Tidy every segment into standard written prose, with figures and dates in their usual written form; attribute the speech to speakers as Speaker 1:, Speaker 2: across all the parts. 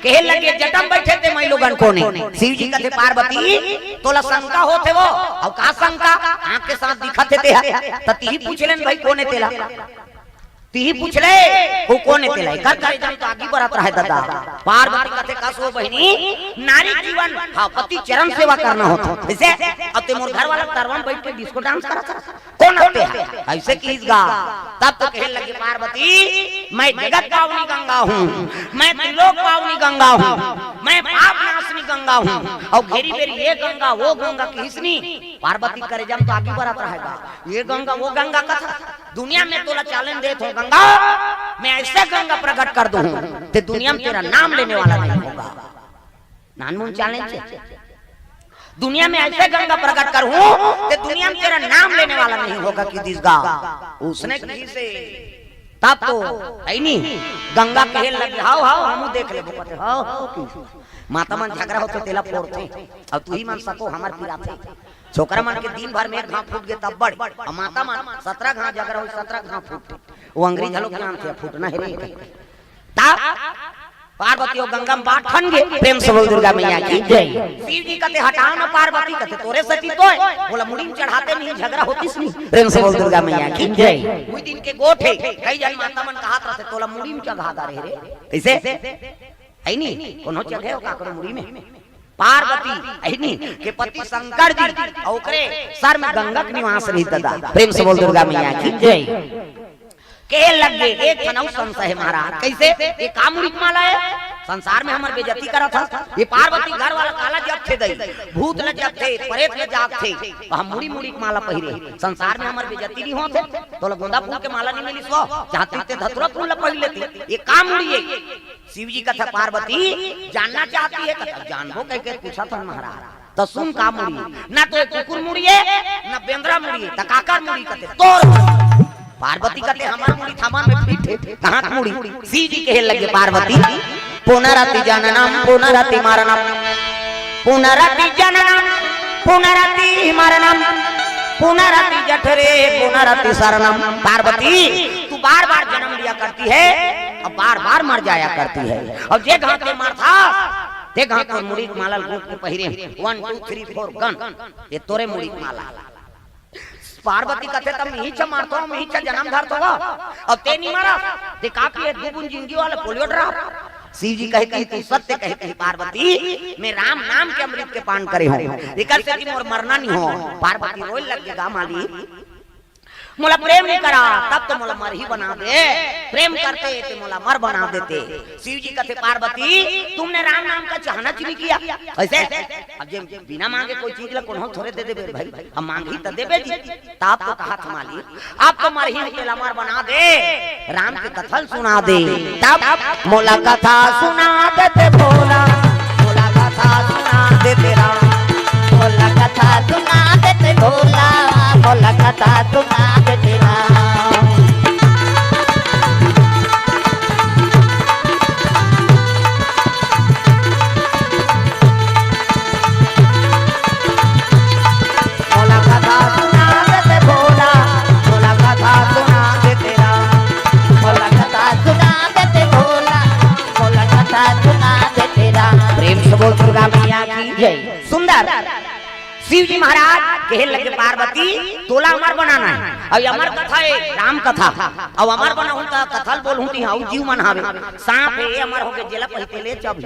Speaker 1: कहे लगे जटम बैठे थे मैं लोगन को ने शिव जी कहते पार्वती तोला शंका होते वो और का शंका आंख के साथ दिखते थे तती पूछ लेन भाई कोने तेला ती पूछ ले वो कोने तेला कर करे जब तो आगे बढ़त रहे दादा पार्वती कहते का सो बहनी नारी जीवन हां पति चरण सेवा करना होता ऐसे अब ते मोर घर वाला तरवन बैठ के डिस्को डांस करत कौन होते हैं ऐसे कीसगा तब तो कहे लगे पार्वती मैं जगत पावनी गंगा हूँ मैं त्रिलोक पावनी गंगा हूँ मैं पाप नाशनी गंगा हूँ और घेरी बेरी ये गंगा वो गंगा किसनी पार्वती करे जब तो आगे बढ़त रहेगा ये गंगा वो गंगा कथा दुनिया में तोला चैलेंज दे तो गंगा मैं ऐसे गंगा प्रकट कर दूं ते दुनिया में तेरा नाम लेने वाला नहीं होगा नानमुन चैलेंज दुनिया में ऐसे गंगा प्रकट कर हूं कि दुनिया में तेरा नाम लेने वाला नहीं होगा कि दिसगा उसने किसी से तब तो है नहीं गंगा कहे लग हाओ हाओ हम देख ले बोलते हाओ हाओ माता मन झगड़ा होते तेला फोड़ते और तू ही मन सको हमार पीरा थे छोकरा मन के दिन भर में एक घाव फूट गए तब बड़ और माता मन 17 घाव झगड़ा हो 17 घाव फूटे वो अंग्रेज लोग नाम थे फूटना है रे तब पार्वती और गंगा में बात ठन गए प्रेम से बोल दुर्गा मैया की जय शिव जी कहते हटाओ ना पार्वती कहते तोरे सती तो बोला मुड़ी में चढ़ाते नहीं झगड़ा होतीस नहीं प्रेम से बोल दुर्गा मैया की जय कोई दिन के गोठे कई जाई माता मन कहा था तोला मुड़ी में चढ़ाता रहे रे कैसे है नहीं कोनो चढ़े हो काकरो मुड़ी में पार्वती है नहीं के पति शंकर जी और ओकरे सर में गंगा के निवास रही दादा प्रेम से बोल दुर्गा मैया की जय के लगे एक खनौ संशय है महाराज कैसे ये कामुड़ी माला है संसार में हमार बेइज्जती करा था ये पार्वती घर वाला काला जब थे दई भूत न जब थे प्रेत न जाग थे हम मुड़ी मुड़ी माला पहिरे संसार में हमार बेइज्जती नहीं होते तो गोंदा फूल के माला नहीं मिली सो चाहते थे धतुरा फूल पहिर लेते ये कामुड़ी है शिव जी कथा पार्वती जानना चाहती है कथा जानबो कह के पूछा था महाराज तो सुन कामुड़ी ना तो कुकुर मुड़ी है ना बेंद्रा मुड़ी है तकाकर मुड़ी कहते तो पार्वती कहते हमार मुड़ी थामान में फिट कहां मुड़ी शिव जी कहे लगे पार्वती पुनरति जननम पुनरति मरणम पुनरति जननम पुनरति मरणम पुनरति जठरे पुनरति शरणम पार्वती तू बार-बार जन्म लिया करती है और बार-बार मर जाया करती है और जे घाट में मर था ते घाट में मुड़ी माला गुट के पहिरे 1 2 3 4 गन ये तोरे मुड़ी माला पार्वती कहते तब यही च मारतो हम यही च जन्म धरतो अब ते नहीं मारा ते काफी है दुगुन जिंदगी वाले पोलियो ड्रा शिव जी कहे तू सत्य कहे पार्वती मैं राम नाम के अमृत के पान करे हूं एकर से कि मोर मरना नहीं हो पार्वती रोए लग गया माली मोला प्रेम नहीं करा तब तो मोला मर ही बना दे प्रेम करते तो मोला मर बना देते शिव जी कहते पार्वती तुमने राम नाम का चाहना चुनी किया ऐसे अब जे बिना मांगे कोई चीज ला कोनो थोड़े दे देबे भाई हम मांगी त देबे जी ताप तो कहा था मालिक आप तो मर ही के मर बना दे राम के कथल सुना दे तब मोला कथा सुना देते भोला मोला कथा सुना देते राम मोला कथा सुना देते भोला मोला कथा सुना देते राम मोला कथा सुना देते भोला मोला कथा सुना देते राम मोला कथा सुना देते भोला मोला कथा सुना देते राम प्रेम से बोल दुर्गा मैया की जय सुंदर शिव जी महाराज कहे लगे पार्वती तोला अमर बनाना है और अमर कथा है राम कथा और अमर बना हूं कथल बोल हूं हाउ जीव मन हावे सांप है अमर हो गए जेला पहिते ले चब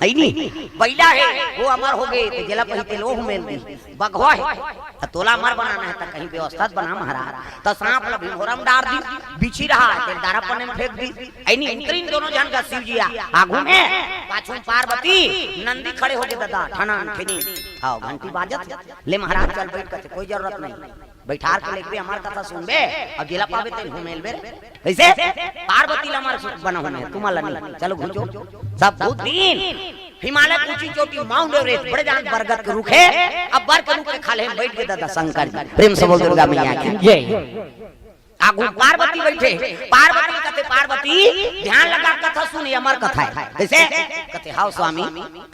Speaker 1: है नहीं बैला है वो अमर हो गए तो जेला पहिते लो मेल दी बघवा है तो तोला अमर बनाना है तो कहीं व्यवस्था बना महाराज तो सांप ला भिंगोरम डार दी बिछी रहा है दारा पने में फेंक दी है नहीं इंतरीन दोनों जन का शिव जी आगू में पाछू पार्वती नंदी खड़े हो गए दादा ठना ठनी आओ घंटी बाजत ले महाराज चल बैठ के कोई जरूरत नहीं बैठार के लेके हमार कथा सुनबे अब जिला पावे ते घुमेल बे कैसे पार्वती ला हमार बना होने तुम्हारा नहीं चलो घुचो सब भूत दिन हिमालय ऊंची चोटी माउंट एवरेस्ट बड़े जान बरगद के रुख है अब बर के रुख के खाले बैठ के दादा शंकर जी प्रेम से बोल दुर्गा मैया की जय आगू पार्वती बैठे पार्वती कहते पार्वती ध्यान लगा कथा सुनी अमर कथा है कैसे कहते हाउ स्वामी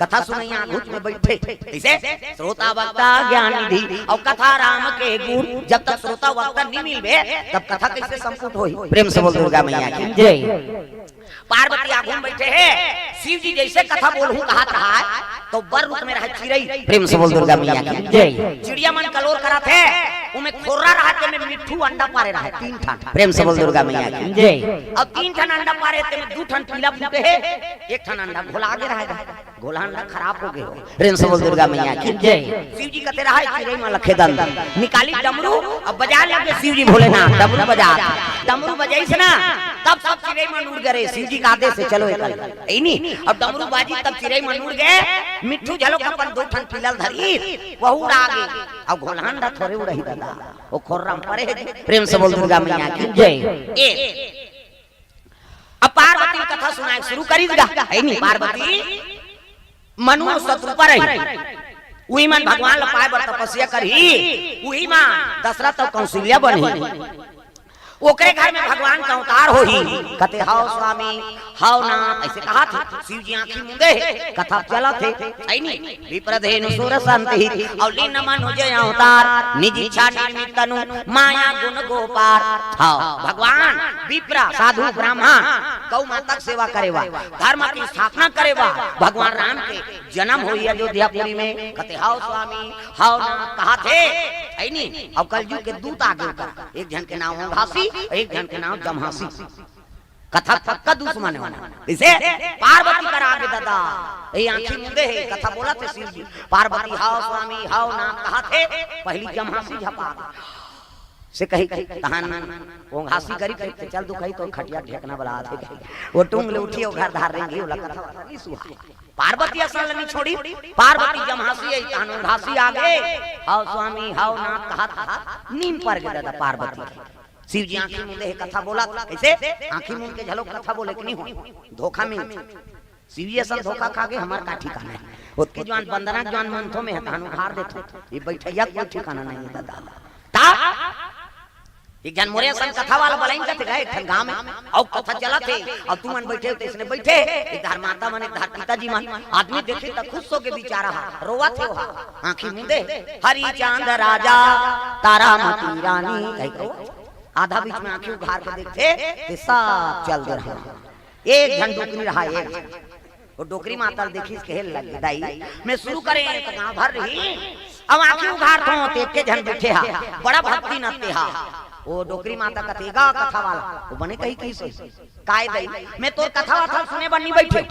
Speaker 1: कथा सुनी आगू में बैठे कैसे श्रोता वक्ता ज्ञान निधि और कथा राम के गुण जब तक श्रोता वक्ता नहीं मिलबे तब कथा कैसे संपूर्ण होई प्रेम से बोल दुर्गा मैया की जय पार्वती आगू में बैठे है शिव जी जैसे कथा बोलूं कहा रहा है तो बर रूप में रहा चिड़ई। प्रेम से बोल दुर्गा मैया की जय। चिड़िया मन कलोर करा थे उमें खोरा रहते में मिट्ठू अंडा पारे रहा 3 ठन। प्रेम से बोल दुर्गा मैया की जय। अब 3 ठन अंडा पारे थे में 2 ठन पीला फूटे है, 1 ठन अंडा घोला आगे रहेगा, घोला अंडा खराब हो गए। प्रेम से बोल दुर्गा मैया की जय। शिव जी कहते रहा चिड़ई में लखे दल निकाली डमरू अब बजा लगे शिव जी भोलेनाथ डमरू बजा। डमरू बजाई से ना तब सब चिड़ई मन उड़ गए शिव जी का आदेश से चलो ऐ नहीं। अब डमरू बाजी तब चिड़ई मन उड़ गए, मिट्ठू झलोक अपन 2 ठन पिलल धरी वहू उड़ा गए। अब घोला अंडा थोड़े उड़ही दादा वो खोर्रम परे है। प्रेम से बोल दुर्गा मैया की जय। अब पार्वती की कथा सुनाए शुरू करी दगा है नहीं। पार्वती मनु शत्रु पर है उही मन भगवान लपाए बर तपस्या करही, उही मां दशरथ और कौशल्या बनी। ओकरे घर में भगवान का अवतार होही। कहते हाउ स्वामी हाउ नाथ ऐसे कहा था। शिव जी आंखी मूंदे कथा चला थे ऐ नहीं। विप्रधेनु सुर संति और लीन मन हो जय अवतार निज इच्छा निर्मित तनु माया गुण गोपार। हां भगवान विप्र साधु ब्राह्मण गौ माता की सेवा करेवा, धर्म की स्थापना करेवा। भगवान राम के जन्म होई अयोध्यापुरी में। कहते हाउ स्वामी हाउ नाथ कहा थे ऐ नहीं। अब कलयुग के दूत आगे उतर, एक जन के नाम घासी एक जन के नाम जमहासी। कथा पक्का दुश्मन है इसे पार्वती कर आगे दादा ये आंखी मुंदे है कथा बोला थे शिव जी। पार्वती हाउ स्वामी हाउ नाम कहा थे पहली जमहासी झपा से कही तहन वो घासी करी कही चल तू कही तो खटिया ढेकना बला थे वो टूंग ले उठी और घर धार रेंगी वाला कथा नहीं सुहा। पार्वती असल नहीं छोड़ी, पार्वती जमहासी है तहन घासी आगे हाउ स्वामी हाउ नाम कहा था नीम पर गए दादा पार्वती। शिव जी आंखी मूंदे है कथा बोला कैसे आंखी मूंद के झलोक कथा बोले कि नहीं हो धोखा में शिव जी असल धोखा खा के हमार का ठिकाना है। उसके जवान बंदना जवान मंथो में हतान उखाड़ देते ये बैठैया कोई ठिकाना नहीं है दादा। ता एक जन मोरे असल कथा वाला बलाइन करते गए एक गांव में और कथा चला थे और तू मन बैठे होते इसने बैठे इधर माता मन इधर पिताजी मन आदमी देखे तो खुश हो के बेचारा रोवा थे वहां आंखी मूंदे हरी चांद राजा तारा मती रानी आधा बीच में आंखें उघार के देखते ते सब चल दे रहा। एक घन डोकरी रहा एक वो डोकरी माता देखी खेल लग दाई मैं शुरू करें तो गांव भर रही। अब आंखें उघार तो ते झन बैठे हा बड़ा भक्ति नते हा। वो डोकरी माता कथेगा कथा वाला वो बने कही कैसे काय दई मैं तोर कथा वाथा सुने बन्नी बैठे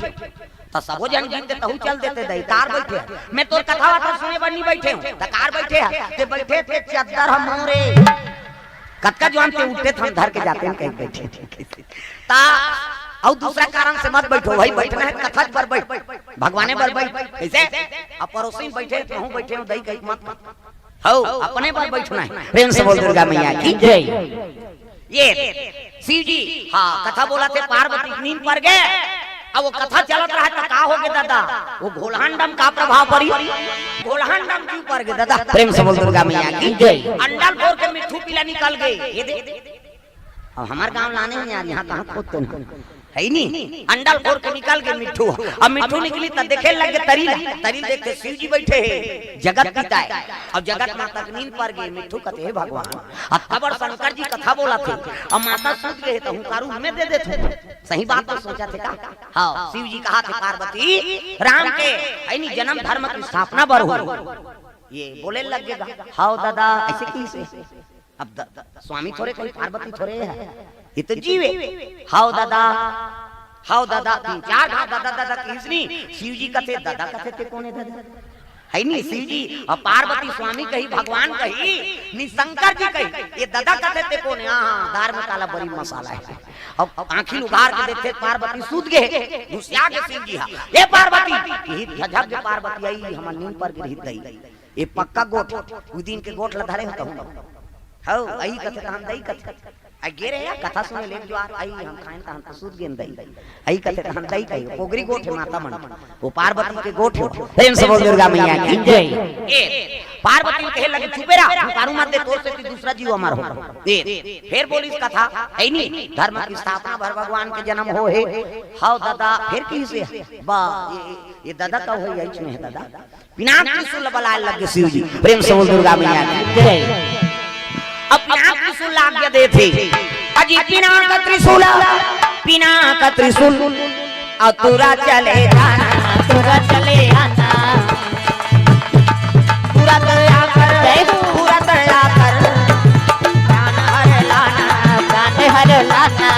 Speaker 1: तो सबो जन गीत तहु चल देते दई कार बैठे मैं तोर कथा वाथा सुने बन्नी बैठे हूं त कार बैठे ते बैठे थे चद्दर हम मोरे कतका जवान से उठते हम धर के जाते हैं कहीं बैठे ता और दूसरा कारण से मत बैठो भाई बैठना है कथा पर बैठ भगवाने पर बैठ कैसे अब पड़ोसी बैठे तो हूं बैठे हूं दई कहीं मत हो अपने पर बैठना है। प्रेम से बोल दुर्गा मैया की जय। ये शिव जी हां कथा बोला थे पार्वती नींद पर गए। अब वो कथा चलत रहा था का हो गए दादा वो घोलहंडम का प्रभाव पड़ी घोलहंडम क्यों पर गए दादा। प्रेम से बोल दुर्गा मैया की जय। अंडा फोड़ के मिट्ठू पीला निकल गए ये दे अब हमारे गांव लाने हैं यार यहाँ कहाँ खोदते हैं है नहीं। अंडा फोड़ के निकल गए मिट्ठू। अब मिट्ठू निकली तब देखे लगे तरीला तरील देखते शिव जी बैठे हैं जगत पिता है अब जगत माता की नींद पर गए। मिट्ठू कहते हैं भगवान अब खबर शंकर जी कथा बोला थे अब माता सूत गए तो हुंकारू हमें दे देते सही बात तो सोचा थे का। हाँ शिव जी कहा थे पार्वती राम के ऐनी जन्म धर्म की स्थापना बर हो ये बोले लगेगा हाउ दादा ऐसे कैसे अब स्वामी थोड़े कहीं पार्वती थोड़े है ये तो जीवे हाउ दादा 3-4 दादा दादा किसनी शिव जी कथे दादा कथे ते कौन है दादा है नहीं शिव जी और पार्वती स्वामी कही भगवान कही नी शंकर जी कही ये दादा कथे ते कौन है। हां दार में काला बड़ी मसाला है। अब आंखी उघार के देखते पार्वती सूत गए घुसिया के शिव जी ये पार्वती ही झझक के पार्वती आई हमर नींद पर गिरही दई ये पक्का गोठ उस दिन के गोठ लधारे होता हूं हाउ आई कथे हम दई कथे आई गे रे कथा सुने ले जो आई हम खाइन त हम तो सूत गेन दई आई कथे हम दई कही पोगरी गोठ माता मन वो पार्वती के गोठ प्रेम से बोल दुर्गा मैया की जय। ए पार्वती कहे लगे चुपे रहा कारू मत दे तोर से दूसरा जीव अमर हो ए फिर बोली इस कथा है नहीं धर्म की स्थापना भर भगवान के जन्म हो है हाउ दादा फिर की से बा ये दादा का हो यही में है दादा पिनाक त्रिशूल बलाए लगे शिव जी। प्रेम से बोल दुर्गा मैया की जय। अब पिनाक त्रिशूल आज्ञा दे थे अजी पिनाक त्रिशूल और तुरा चले जाना,
Speaker 2: तुरा चले आना,
Speaker 1: पूरा दया कर, पूरा दया कर, प्राण हर लाना,
Speaker 2: प्राण हर लाना,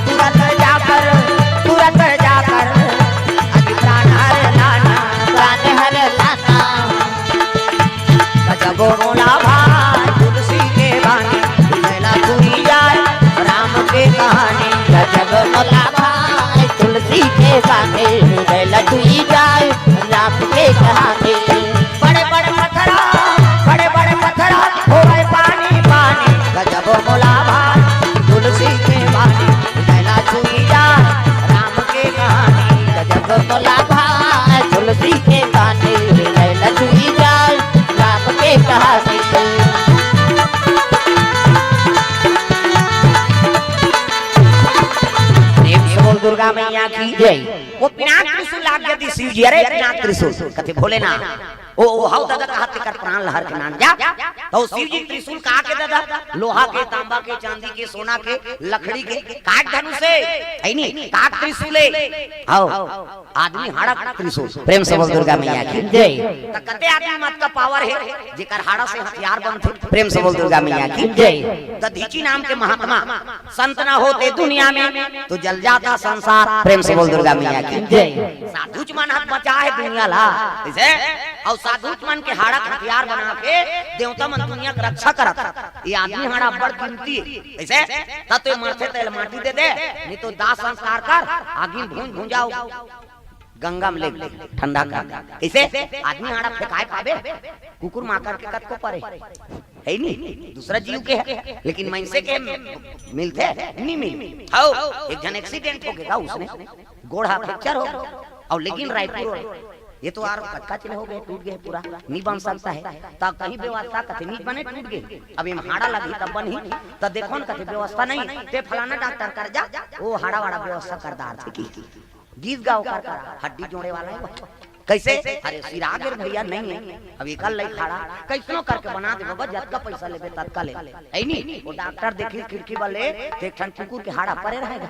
Speaker 1: पूरा दया कर, पूरा दया कर, अति प्राण हर लाना,
Speaker 2: प्राण हर लाना।
Speaker 1: गजब मोला भाई तुलसी के बानी, लैला तुरी जाए राम के कहानी,
Speaker 2: गजब मोला भाई तुलसी के बाने, लैला तुई जाए राम के कहानी।
Speaker 1: बड़े बड़े पत्थरा, बड़े बड़े पत्थरा हो गए पानी पानी, गजब मोला भाई तुलसी के बानी, लैला तुरी जाए राम के कहानी, गजब
Speaker 2: मोला भाई तुलसी के बाने, लैला तुई जाए राम के कहानी।
Speaker 1: दुर्गा मैया की जय। वो पिनाक त्रिशूल लाग गया शिव जी, अरे पिनाक त्रिशूल कथे भोले ना ओ हाउ दादा का हाथ कर प्राण लहर के नाम जा, तो शिव जी त्रिशूल का के दादा, लोहा के, तांबा के, चांदी के, सोना के, लकड़ी के, काट धनुष से है नी काट त्रिशूल आओ आदमी हाड़ा त्रिशूल। प्रेम से बोल दुर्गा मैया की जय। त कते आदमी मत का पावर है जेकर हाड़ा से हथियार बनथे। प्रेम से बोल दुर्गा मैया की जय। दधीची नाम के महात्मा संत ना होते दुनिया में तो जल जाता संसार। प्रेम से बोल दुर्गा मैया की जय। साधुच मन हाथ बचा है दुनिया ला ऐसे, और साधुच मन के हाड़ा हथियार बना के देवता मन दुनिया की रक्षा करत। ये आदमी हाड़ा बड़ कीमती ऐसे, तब तो मरते तेल माटी दे दे, नहीं तो दाह संस्कार कर आगे भूंज भूंजाओ गंगा में ले ठंडा कर। कैसे आदमी हाड़ा फेंकाए पावे, कुकुर माकर के कत को परे है नहीं, दूसरा जीव के है लेकिन मनसे के मिलते नहीं मिल। आओ एक जन एक्सीडेंट हो गया उसने, गोड़ा फ्रैक्चर हो और लेकिन रायपुर ये तो यार कच्चा चिले हो गए, टूट गए, पूरा नहीं बन सकता है। तब कहीं व्यवस्था कथे नहीं बने, टूट गए, अब ये हाड़ा लगी तब बनी, तब देखो न कथे व्यवस्था नहीं, ते फलाना डॉक्टर कर जा वो हाड़ा वाड़ा व्यवस्था करदार थे की गीत गाओ कर हड्डी जोड़े वाला है कैसे। अरे सिरागर भैया नहीं है, अब ये कल नहीं खाड़ा कैसनो करके बना दे बाबा, जत का पैसा लेबे तत का ले है नहीं। वो डॉक्टर देखी खिड़की वाले एक ठन कुकुर के हाड़ा परे रहेगा,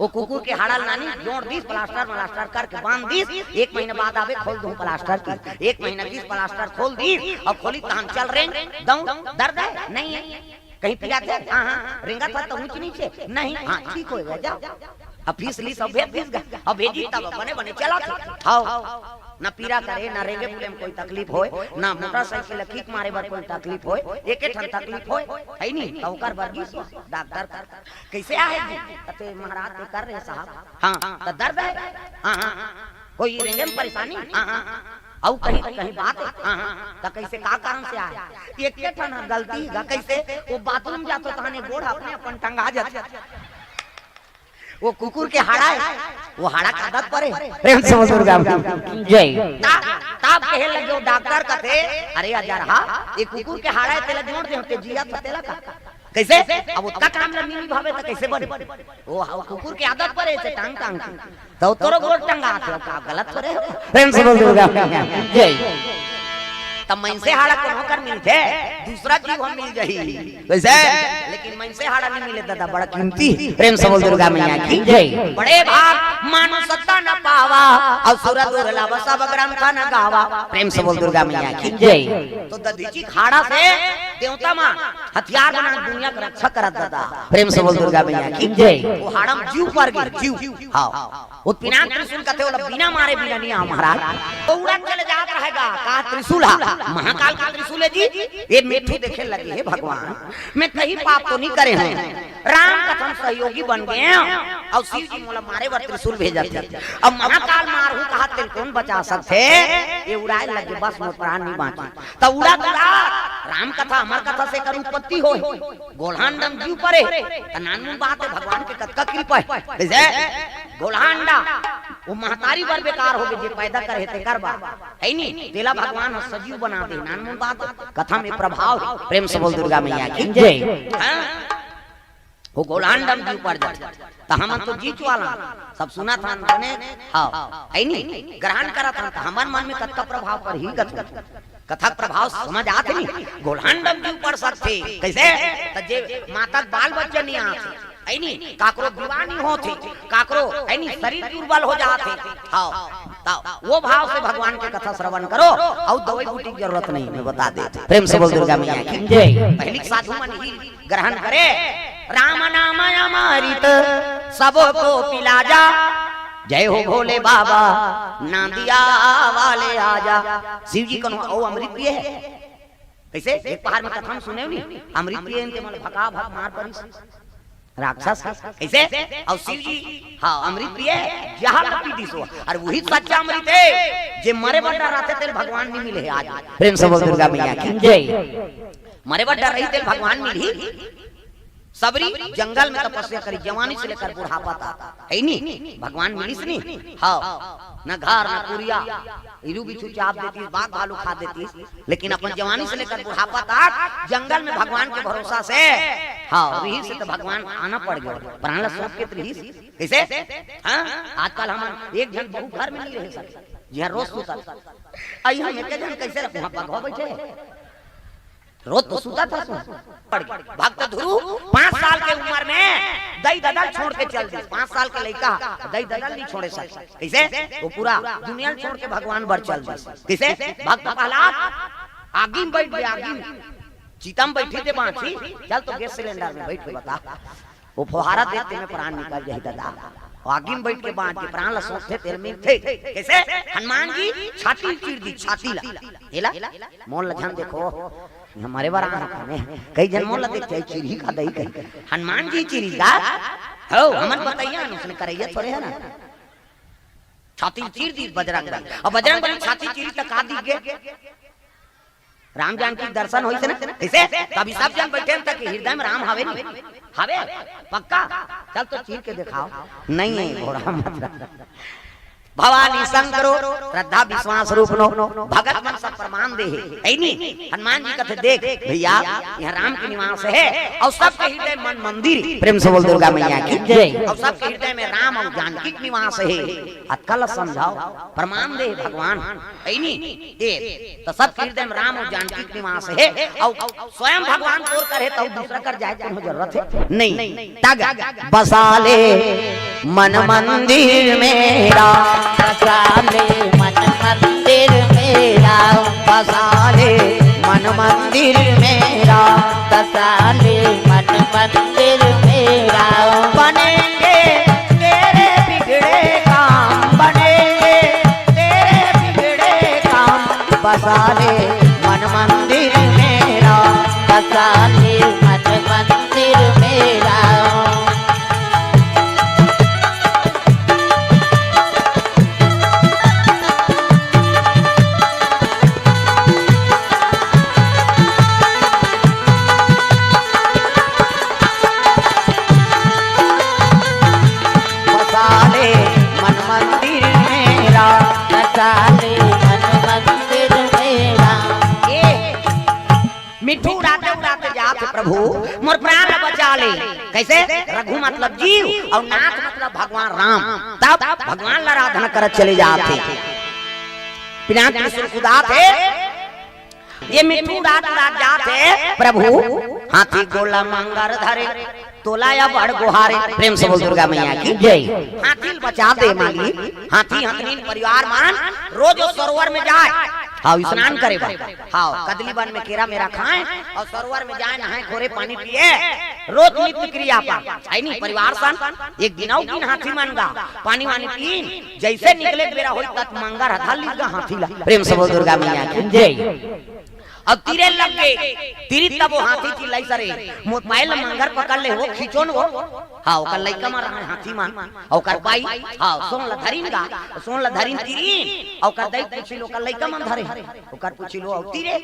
Speaker 1: वो कुकुर के हाड़ा नानी जोड़ दीस प्लास्टर मलास्टर करके बांध दीस, एक महीने बाद आवे खोल दूं प्लास्टर की, एक महीना दीस प्लास्टर खोल दीस और खोली तहन चल रहे दऊं दर्द है नहीं है कहीं पिया थे हाँ रेंगा था तो ऊंच नीचे नहीं, हाँ ठीक हो गया जाओ अब फीस ली सब भेज गया, अब भेजी तब बने बने चला आओ ना पीरा करे ना रेंगे पुले में कोई तकलीफ होए, ना मोटरसाइकिल किक मारे बार कोई तकलीफ होए, एक ठन तकलीफ होए है नी तो ओकर वर्गीस डॉक्टर कैसे आए तते महाराज के कर रहे साहब हां तो दर्द है हां कोई रेंगे में परेशानी हां और कहीं बात हां तो कैसे का कारण से आया, एक ठन गलती गा कैसे वो बाथरूम जातो ताने गोड़ अपने अपन टंगा जाते, वो कुकुर के हाड़ा है वो हाड़ा का आदत परे। प्रेम से बोल दुर्गा जय। ताब कहे लगे डॉक्टर कहते अरे यार हा ये कुकुर के हाड़ा है तेला जोड़ दे होते जिया तेला का कैसे, अब उसका काम नहीं भावे तो कैसे बने, वो कुकुर की आदत परे से टांग टांग तो तोरो गोड़ टंगा आते का गलत करे। प्रेम से बोल दुर्गा जय। तब मन से हाड़ा को होकर मिलते दूसरा जीव हम मिल जाही वैसे, लेकिन मन से हाड़ा नहीं मिले दादा बड़ा कीमती। प्रेम से बोल दुर्गा मैया की जय। बड़े भाग मानो सत्ता न पावा और सुरा दुर्लभ सब ग्रंथ न गावा। प्रेम से बोल दुर्गा मैया की जय। तो दधीची खाड़ा से देवता मां हथियार बना दुनिया की रक्षा करत दादा। प्रेम से बोल दुर्गा मैया की जय। वो हाड़ा में जीव पर गई जीव हां वो पिनाक त्रिशूल कहते वाला बिना मारे बिना नहीं आ महाराज तो उड़ा चले जात रहेगा का त्रिशूल महाकाल का त्रिशूल है जी। ये मिठू देखे लगे है भगवान मैं कहीं पाप तो नहीं करे हैं, राम कथम सहयोगी बन गए और शिव जी मोला मारे वर त्रिशूल भेजा थे, अब महाकाल मारू कहा तेल कौन बचा सकते, ये उड़ाए लगे बस मोर प्राण नहीं बांची तो उड़ा उड़ा राम कथा अमर कथा से कर उत्पत्ति हो गोल्हांडम जीव परे नानू बात है भगवान के कतका कृपा है जैसे गोल्हांडा वो महतारी वर बेकार हो गए जे पैदा करे थे करबा है नी तेला भगवान सजीव बना दे नानू बात कथा में प्रभाव। प्रेम से बोल दुर्गा मैया की जय। वो गोल्हांडम जीव पर जाते तो हम तो जीत वाला सब सुना था बने हां है नी ग्रहण करा था हमारे मन में कथा प्रभाव पर ही कथा प्रभाव समझ आते नहीं गोल्हांडम जीव पढ़ सकते कैसे जे माता बाल बच्चे नहीं आते है नहीं काकरो दीवानी होते काकरो है नहीं शरीर दुर्बल हो जाते हाँ वो भाव से भगवान के कथा श्रवण करो और दवाई बूटी की जरूरत नहीं मैं बता देते प्रेम से बोल दुर्गा मैया की जय पहली साधु मन ही ग्रहण करे राम नाम अमृत सबको पिला जा जय हो भोले बाबा नांदिया वाले आजा शिव जी कनो ओ अमृत पिए है कैसे एक पहाड़ में कथा सुने नहीं अमृत पिए इनके मन भगा भग मार पड़ी राक्षस कैसे और शिव जी हाँ अमृत पिए जहां पी दिसो और वही सच्चा अमृत है जे मरे बड़ा रहते तेरे भगवान नहीं मिले आज प्रेम से बोल दुर्गा मैया की जय मरे बड़ा रही तेरे भगवान मिली सबरी जंगल में तपस्या करी जवानी से लेकर बुढ़ापा तक है नहीं भगवान मिली से नहीं हाँ न घर न कुरिया इरू बिछू चाप देती बाघ भालू खा देती लेकिन अपन जवानी से लेकर बुढ़ापा तक जंगल में भगवान के भरोसा से हाँ रही से तो भगवान आना पड़ गया प्राण सोच के रही कैसे हाँ आजकल हम एक जन बहु घर में नहीं रह सकते यहाँ रोज सुता आई हम एक जन कैसे रखूं वहां बैठे रोज तो सुता था भक्त ध्रुव 5 साल के उम्र में दई ददल छोड़ के चल दी 5 साल के लड़का दई ददल नहीं छोड़े सकता कैसे वो पूरा दुनिया छोड़ के भगवान बर चल दी कैसे भक्त प्रहलाद आगी में बैठ गया आगी में चीता में बैठी थे बांसी चल तो गैस सिलेंडर में बैठ बता वो फुहारा देखते में प्राण निकल जाए दादा आगी में बैठ के बांध के प्राण सोचते तेल में थे कैसे हनुमान जी छाती चीर दी छाती ला मोन लछन देखो हमारे बार कई जन्मों लगे चाहे चिरी का दही कही हनुमान जी चिरी का हो हमन बताइए उसने करैया थोड़े है ना छाती चीर दी बजरंग बली और बजरंग बली छाती चीरी तक आ दी गे राम जानकी दर्शन होई से ना कैसे तभी सब जन बैठे तक हृदय में राम हवे नहीं हवे पक्का चल तो चीर के दिखाओ नहीं है घोड़ा मत भवानी शंकरो श्रद्धा विश्वास रूप नो भगत मन सब प्रमाण दे है नहीं हनुमान जी कहते देख भैया यहाँ राम के निवास है और सबके हृदय मन मंदिर प्रेम से बोल दुर्गा मैया की जय और सबके हृदय में राम और जानकी के निवास है अकल समझाओ प्रमाण दे भगवान है नहीं तो सबके हृदय में राम और जानकी के निवास है और स्वयं भगवान तोड़ करे तो दूसरा कर जाए तो जरूरत है नहीं तग बसा ले मन मंदिर मेरा
Speaker 2: बसा ले मन मंदिर मेरा
Speaker 1: बसा ले मन मंदिर मेरा
Speaker 2: बसा ले मन मंदिर मेरा
Speaker 1: बनेंगे तेरे बिगड़े काम बनेंगे तेरे बिगड़े काम बसा ले मन मंदिर मेरा
Speaker 2: बसा ले मन मंदिर मेरा
Speaker 1: मिठू उड़ाते उड़ाते जाते प्रभु मोर प्राण बचा ले कैसे रघु मतलब जीव और नाथ मतलब भगवान राम तब भगवान आराधना कर चले जाते पिनाक कृष्ण खुदा थे ये मिठू उड़ाते उड़ाते जाते प्रभु हाथी गोला मंगर धरे तोला या बड़ गुहारे प्रेम से बोल दुर्गा मैया की जय हाथी बचा दे माली हाथी हथनी परिवार मान रोज सरोवर में जाए हाँ स्नान करे हाँ कदली वन में केरा मेरा खाए और सरोवर में जाए नहाए खोरे पानी पिए रोज नित्य क्रिया है नहीं परिवार सन एक दिन हाथी मानगा पानी वानी पीन जैसे निकले बेरा हो तक मंगा रथा लीगा हाथी ला प्रेम से बोल दुर्गा मैया की जय अब तीरे लग गए तीरी तब वो हाथी की लाई सरे मोबाइल मंगर पकड़ ले वो खींचो न वो हाँ ओकर लइका मार हाथी मान ओकर पाई हाँ सोन ला धरिन गा सोन ला धरिन तीरी ओकर दई पूछी लो ओकर लइका मन धरे ओकर पूछी लो और तीरे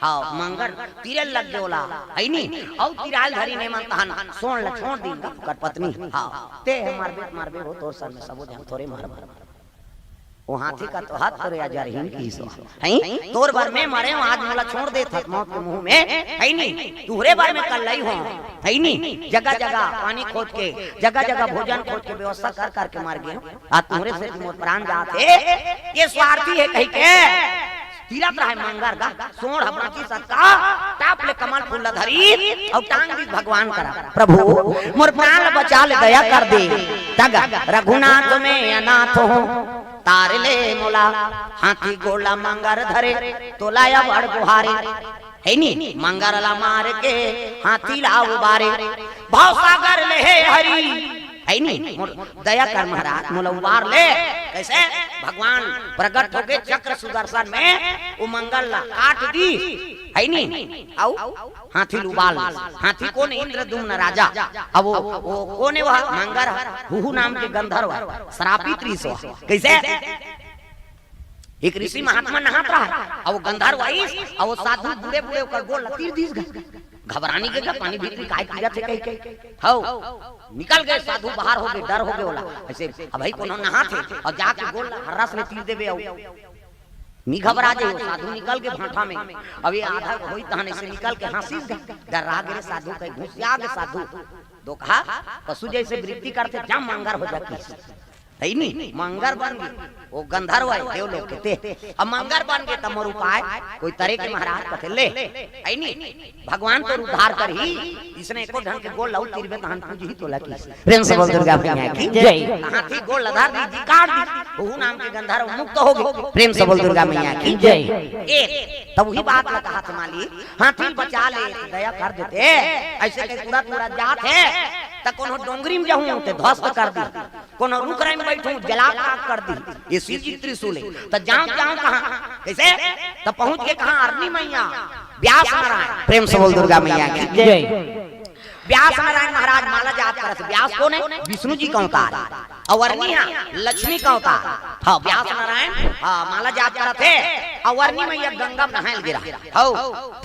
Speaker 1: हाँ मंगर तीरे लग गेला है नी और तीराल धरी ने मन तहन सोन ला छोड़ दी ओकर पत्नी हाँ ते मारबे हो तोर सर में सबो जन थोड़े मार वो हाथी का तो हाथ तोरे आजा रहीन की सो है तोर बार में मारे आज मोला छोड़ दे था मौत के मुंह में है नहीं तुहरे बार में कल लई हो है नहीं जगह जगह पानी खोद के जगह जगह भोजन खोद के व्यवस्था कर करके मार गए आज तुहरे से मोर प्राण जाते ये स्वार्थी है कह के तीरथ रहे मंगर गा सोड़ हमाची सत्ता टाप ले कमल फूल धरी और टांग दी भगवान करा प्रभु मोर प्राण बचा ले दया कर दे तगा रघुनाथ में अनाथ हो तार ले मोला हाथी गोला मंगर धरे तो लाया बड़ गुहारे है नी मंगर ला मार के हाथी ला उबारे भाव सागर ले हे हरी है नी दया कर महाराज मोला उबार ले कैसे भगवान प्रकट होके चक्र सुदर्शन में वो मंगल ला काट दी है नी आओ हाथी उबाल हाथी कौन इंद्रदुम्न राजा अब वो कौन है वह मंगर हुहु नाम के गंधर्व श्रापित ऋषि कैसे एक ऋषि महात्मा नहात रहा और गंधर्व आई और वो साधु बूढ़े बूढ़े ओकर गोल तीर दिस घबरानी के पानी भीतर काय किया थे कहीं हौ निकल गए साधु बाहर हो गए डर हो गए बोला ऐसे अब भाई कोनो नहा थे और जाके गोल हरस में तीर देबे नी घबरा जाए साधु निकल के भाठा में अभी आधा होई तहने से निकल के हंसी डरा गए साधु के घुसिया के साधु दो कहा पशु जैसे वृत्ति करते जम मंगर हो जाती है नी मंगर बन गए वो गंधर्व है देवलोक के अब मंगर बन गए तमोर उपाय कोई तरह के महाराज कथे ले है नी भगवान तो उद्धार कर ही इसने एको ढंग के गोल लाउ तीरबे तहन पूजी ही तोला की प्रेम से बोल दुर्गा मैया की जय हाथी गोल लधार दी काट दी वो नाम के गंधर्व मुक्त हो गए प्रेम से बोल दुर्गा मैया की जय एक तब वही बात लगा हाथ मालिक हाथी बचा ले दया कर देते ऐसे के पूरा पूरा जात है त कोनो डोंगरी में जाऊं ते ध्वस्त कर दी कोनो रुक रहे में बैठूं जला कर दी ये शिव जी त्रिशूल है त जाऊं कहां कैसे त पहुंच के कहां अरनी मैया व्यास नारायण प्रेम से बोल दुर्गा मैया की जय व्यास नारायण महाराज माला जाप करत व्यास कौन है विष्णु जी का अवतार अवर्णी लक्ष्मी का अवतार हां व्यास नारायण हां माला जाप करत है अवर्णी मैया गंगा में नहायल गिरा हौ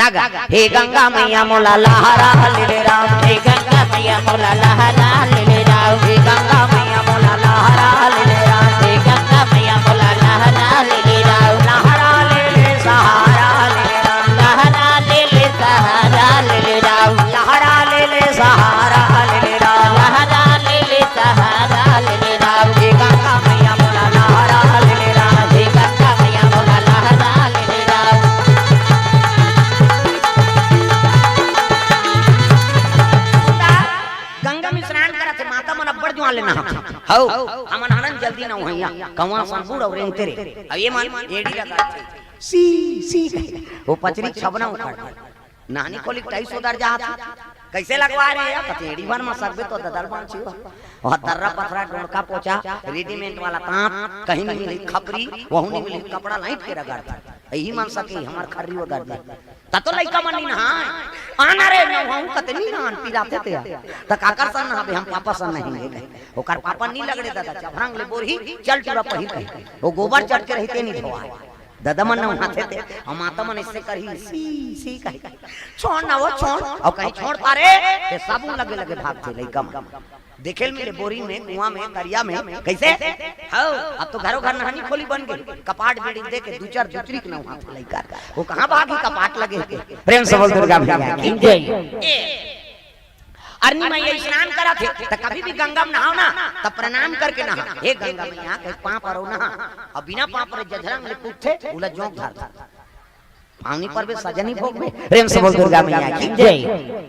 Speaker 1: तगा हे गंगा मैया मोला लहरा ले राम
Speaker 2: हे गंगा मैया मोला लहरा ले राम
Speaker 1: हे गंगा मैया मोला लहरा ले राम
Speaker 2: हे गंगा मैया मोला लहरा ले राम
Speaker 1: लहरा ले सहारा ले राम
Speaker 2: लहरा ले सहारा ले राम
Speaker 1: लहरा ले सहारा ले राम
Speaker 2: लहरा ले सहारा ले राम
Speaker 1: हे गंगा मैया मोला लहरा ले राम
Speaker 2: हे गंगा मैया मोला लहरा ले राम
Speaker 1: गंगा में स्नान करत माता मन अब्बड़ जुआ लेना हौ हमन हनन जल्दी ना होइया कवा संपूर्ण और रेंग तेरे अब ये मन एड़ी लगा सी सी वो पचरी छबना उखड़ नानी खोली 250 दर्जा कैसे लगवा रहे हैं कतेड़ी भर में सकबे तो ददल बांची और दर्रा पथरा डोरका पोचा रेडीमेड वाला तांत कहीं नहीं मिली खपरी वहु नहीं मिली कपड़ा लाइट के रगड़ता यही मान सके हमार खर्री उधर दे त तो लइका मन नहीं नहाए आना रे न हम कतनी नहान पिलाते थे त काकर सन नहाबे हम पापा सन नहीं गए ओकर पापा नहीं लगड़े दादा चभरंग ले बोरी चल टुरा पहिर के वो गोबर चढ़ के रहते नहीं धोआ दादा मन नहाते थे हम माता मन इससे करही सी सी कहे छोड़ ना वो छोड़ और कहीं छोड़ पारे ते साबुन लगे लगे भागते लइका देखेल मिले बोरी में कुआं में दरिया में कैसे हौ अब तो घरों घर नहानी खोली बन गई कपाट बेड़ी दे के दू चार दूसरी के नहा लइका वो कहां भागी कपाट लगे प्रेम से बोल दुर्गा मैया की जय अरनी मैया स्नान करा थे तो कभी भी गंगा में नहाओ ना तब प्रणाम करके नहा हे गंगा मैया के पांव पर नहा और बिना पांव पर जझरंग ले पूछे उला जोंक धरता पानी पर भी सजनी भोग में प्रेम से बोल दुर्गा मैया की जय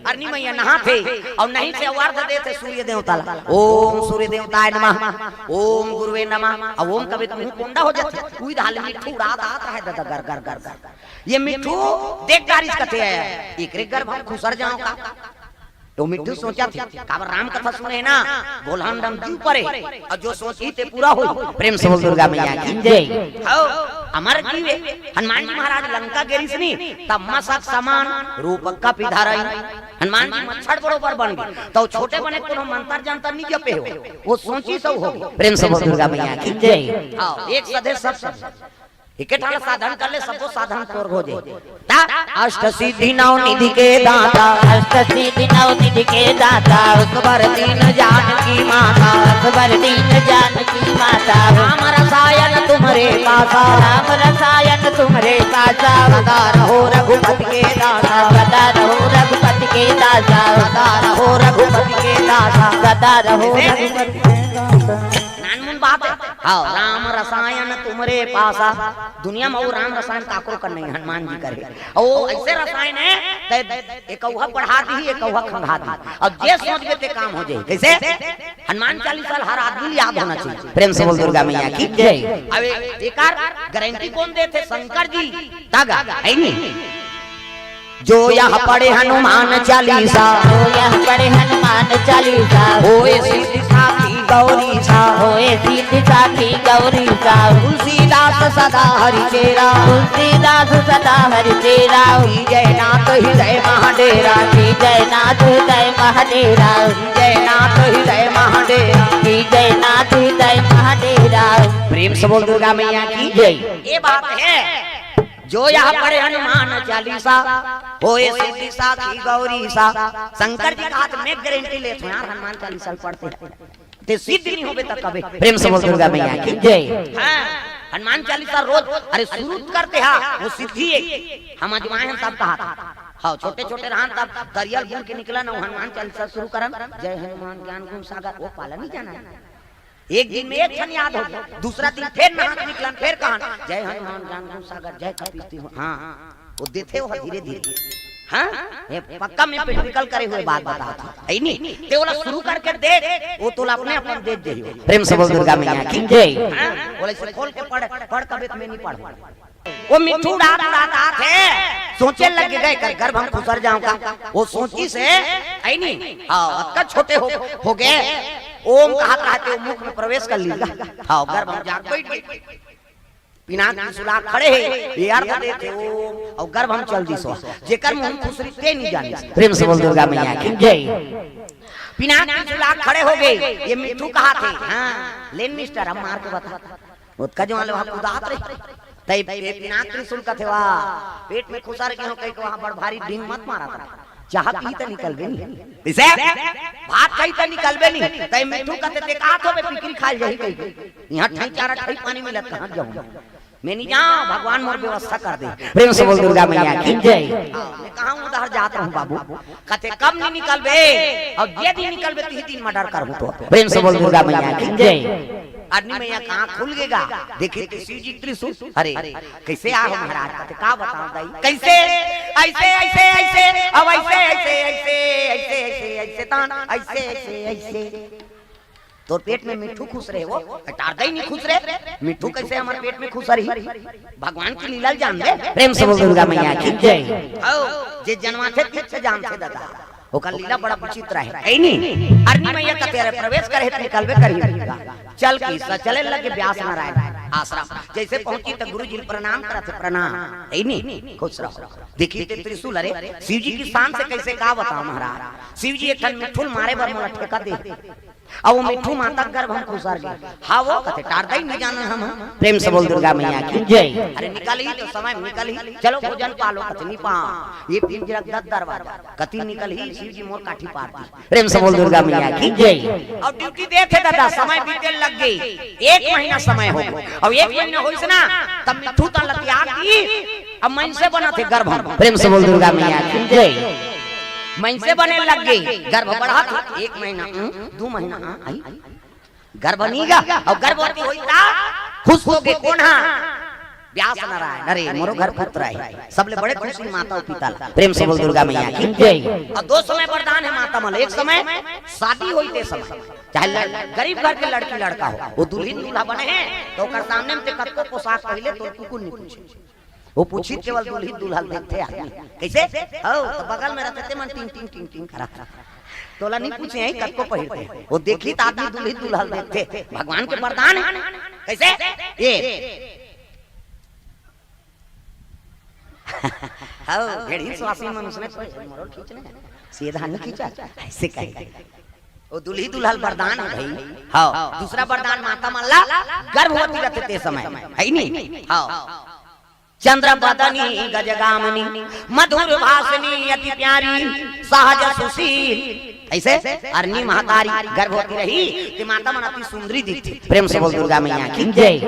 Speaker 1: अरनी मैया नहा थे और नहीं से अर्घ देते सूर्य देवता ओम सूर्य देवताय नमः ओम गुरुवे नमः ओम कभी तुम कोंडा हो जाते कोई दाल मिठू रात आता है दादा गर गर गर गर ये मिठू देख गारिस कथे है एक रे गर्भ हम खुसर जाओ का तो मिट्टू सोचा थी काबर राम कथा सुने ना गोलहन दम जीव परे और जो सोची ते पूरा होई प्रेम से बोल दुर्गा मैया की जय हौ अमर जीवे हनुमान जी महाराज लंका गेरिसनी तब मसक समान रूप का पिधारई हनुमान जी मच्छर बरोबर बन गए तो छोटे बने कोनो मंत्र जंतर नहीं जपे हो वो सोची सब हो प्रेम से बोल दुर्गा मैया की जय हां एक सदे सब इकट्ठा साधन कर ले सबको साधन तोर हो जाए अष्ट सिद्धि नौ निधि के दाता
Speaker 2: अष्ट सिद्धि नौ निधि के दाता
Speaker 1: अकबर दीन जानकी माता
Speaker 2: अकबर दीन जानकी माता
Speaker 1: राम रसायन तुम्हारे पासा
Speaker 2: राम रसायन तुम्हारे पासा
Speaker 1: सदा रहो रघुपति के दासा
Speaker 2: सदा रहो रघुपति के दासा
Speaker 1: सदा रहो रघुपति के दासा
Speaker 2: सदा रहो रघुपति के दासा
Speaker 1: नानमुन बात है हाँ राम रसायन तुम्हारे पासा दुनिया में वो राम रसायन काकरो कर नहीं हनुमान जी करे और वो ऐसे रसायन है एक कौहा बढ़ा दी एक कौहा खंगा दी और जे सोच के ते काम हो जाए कैसे हनुमान 40 साल हर आदमी याद होना चाहिए प्रेम से बोल दुर्गा मैया की जय। अब एक गारंटी कौन देते शंकर जी तागा है नहीं जो यहाँ पढ़े हनुमान 40
Speaker 2: जो यहाँ पढ़े हनुमान 40
Speaker 1: होए सिद्धि साखी गौरी सा
Speaker 2: होए सिद्धि साखी गौरी सा
Speaker 1: तुलसीदास सदा हरि तेरा
Speaker 2: तुलसीदास सदा हरि तेरा
Speaker 1: जयनाथ हृदय महाडेरा
Speaker 2: जयनाथ हृदय महाडेरा
Speaker 1: जयनाथ हृदय महाडेरा
Speaker 2: जयनाथ हृदय महाडेरा।
Speaker 1: प्रेम से बोल दुर्गा मैया की जय। ये बात है जो यहाँ पढ़े हनुमान 40 होए सिद्धि साखी गौरी सा शंकर जी का हाथ में गारंटी लेते हैं यार हनुमान 40 साल पढ़ते हैं ते सिद्ध नहीं होबे तक कभी प्रेम से बोल दुर्गा मैया की जय। हां हनुमान 40 साल रोज अरे शुरू करते हैं वो सिद्धि है हम अजमाए हैं सब कहा हाँ छोटे छोटे रहन तब दरियल बुन के निकला ना हनुमान 40 शुरू करन जय हनुमान ज्ञान गुण सागर वो पाला नहीं जाना एक दिन में एक क्षण याद हो दूसरा दिन फिर नहा निकलन फिर कहन जय हनुमान ज्ञान गुण सागर जय कपीस हाँ वो देते हो धीरे धीरे हाँ ये पक्का में प्रैक्टिकल करे हुए बात बता था है नहीं ते वाला शुरू करके देख वो तो अपने अपन देख दे प्रेम से बोल दुर्गा मैया की जय। बोले से खोल के पढ़ कभी में नहीं पढ़ वो मिठू रात थे सोचे लग गए कर घर हम खुसर जाऊंगा वो सोची से है नहीं हाँ अक्का छोटे हो गए ओम कहा कहते मुख में प्रवेश कर लिया हाँ घर हम जाग बैठ गए पिनाक सुला खड़े है ये अर्थ देते ओम और गर्भ हम चल दी सो जेकर मुंह खुसरी ते नहीं जाने प्रेम से बोल दुर्गा मैया की जय। पिनाक सुला खड़े हो गए ये मिठू कहा थे हां लेन मिस्टर हम मार के बता उसका जो वाले वहां उदात रहे तई पिनाक त्रिशूल का थे वाह पेट में खुसर के हो कहीं को वहां बड़ भारी डिंग मत मारा था चाह पी तो निकलबे नहीं इसे भात कहीं तो निकलबे नहीं तई मिठू कहते ते का तो पिकरी खा जाई कहीं यहां ठई चारा ठई पानी मिलत कहां जाऊं मैं नहीं जाऊं भगवान मोर व्यवस्था कर दे प्रेम से बोल दुर्गा मैया की जय। मैं कहां उधर जाता हूं बाबू कहते कब नहीं निकलबे और ये दिन निकलबे तो ही दिन मर्डर करूं तो प्रेम से बोल दुर्गा मैया की जय। आदमी मैया कहां खुल गएगा देखिए शिव जी त्रिशूल अरे कैसे आ महाराज कहते का बताऊं दाई कैसे ऐसे ऐसे ऐसे अब ऐसे ऐसे ऐसे ऐसे ऐसे ऐसे तान ऐसे ऐसे ऐसे तो पेट में मिठू खुश रहे वो टारदा ही नहीं खुश रहे मिठू कैसे हमारे पेट में खुश रही भगवान की लीला जान दे प्रेम से बोल दुर्गा मैया की जय। जे जन्मा थे तीर से जान थे दादा ओकर लीला बड़ा विचित्र है ऐ नहीं अरनी मैया का तेरे प्रवेश करे तो निकलबे करी चल की चले लगे व्यास नारायण आश्रम जैसे पहुंची तो गुरु जी प्रणाम करते प्रणाम ऐ नहीं खुश रहो देखिए त्रिशूल अरे शिव जी की शान से कैसे का बताओ महाराज शिव जी एक मिठुल मारे बर मोला ठेका दे अब वो मिठू माता गर्भ हम खुसर गए हाँ वो कहते टारदा ही नहीं जाने हम प्रेम से बोल दुर्गा मैया की जय। अरे निकल ही तो समय निकल ही चलो भोजन पालो कतनी पा ये पिंजरा 10 दरवाजा कति निकल ही शिव जी मोर काठी पार दी प्रेम से बोल दुर्गा मैया की जय। और ड्यूटी देते दादा समय बीते लग गई 1 महीना समय हो और 1 महीना होइस ना तब मिठू त लतिया दी अब मन से बना थे गर्भ प्रेम से बोल दुर्गा मैया की जय। मन से बने लग गई गर्भ बढ़ा 1 महीना 2 महीना आई गर्भ नीगा और गर्भवती हुई था खुश हो गए कौन हां व्यास नारायण अरे मोरो घर पुत्र है सबले बड़े खुशी माता और पिता प्रेम से बोल दुर्गा मैया की जय। और 2 समय वरदान है माता मल एक समय शादी हुई थे समय चाहे गरीब घर के लड़की लड़का हो वो दुल्हन दूल्हा बने हैं तो ओकर सामने में कतको पोशाक पहले तो कुकुर नहीं पूछे वो पूछी केवल दूल्ही दूल्हा देखते आदमी कैसे ओ तो बगल में रहते थे मन टिंग टिंग टिंग टिंग करा तोला नहीं पूछे हैं कब को पहिरते वो देखी तो आदमी दूल्ही दूल्हा देखते भगवान के वरदान है कैसे ये हां घेड़ी स्वासी मनुष्य ने मरोड़ खींचने सीधा नहीं खींचा ऐसे कहे वो दूल्ही दूल्हा वरदान है भाई हां दूसरा वरदान माता मल्ला गर्भवती रहते थे समय है नहीं हां चंद्र बदनी गजगामनी मधुर भाषणी अति प्यारी सहज सुशील ऐसे अरनी महातारी गर्भवती रही कि माता मन अति सुंदरी दिखती प्रेम से बोल दुर्गा मैया की जय।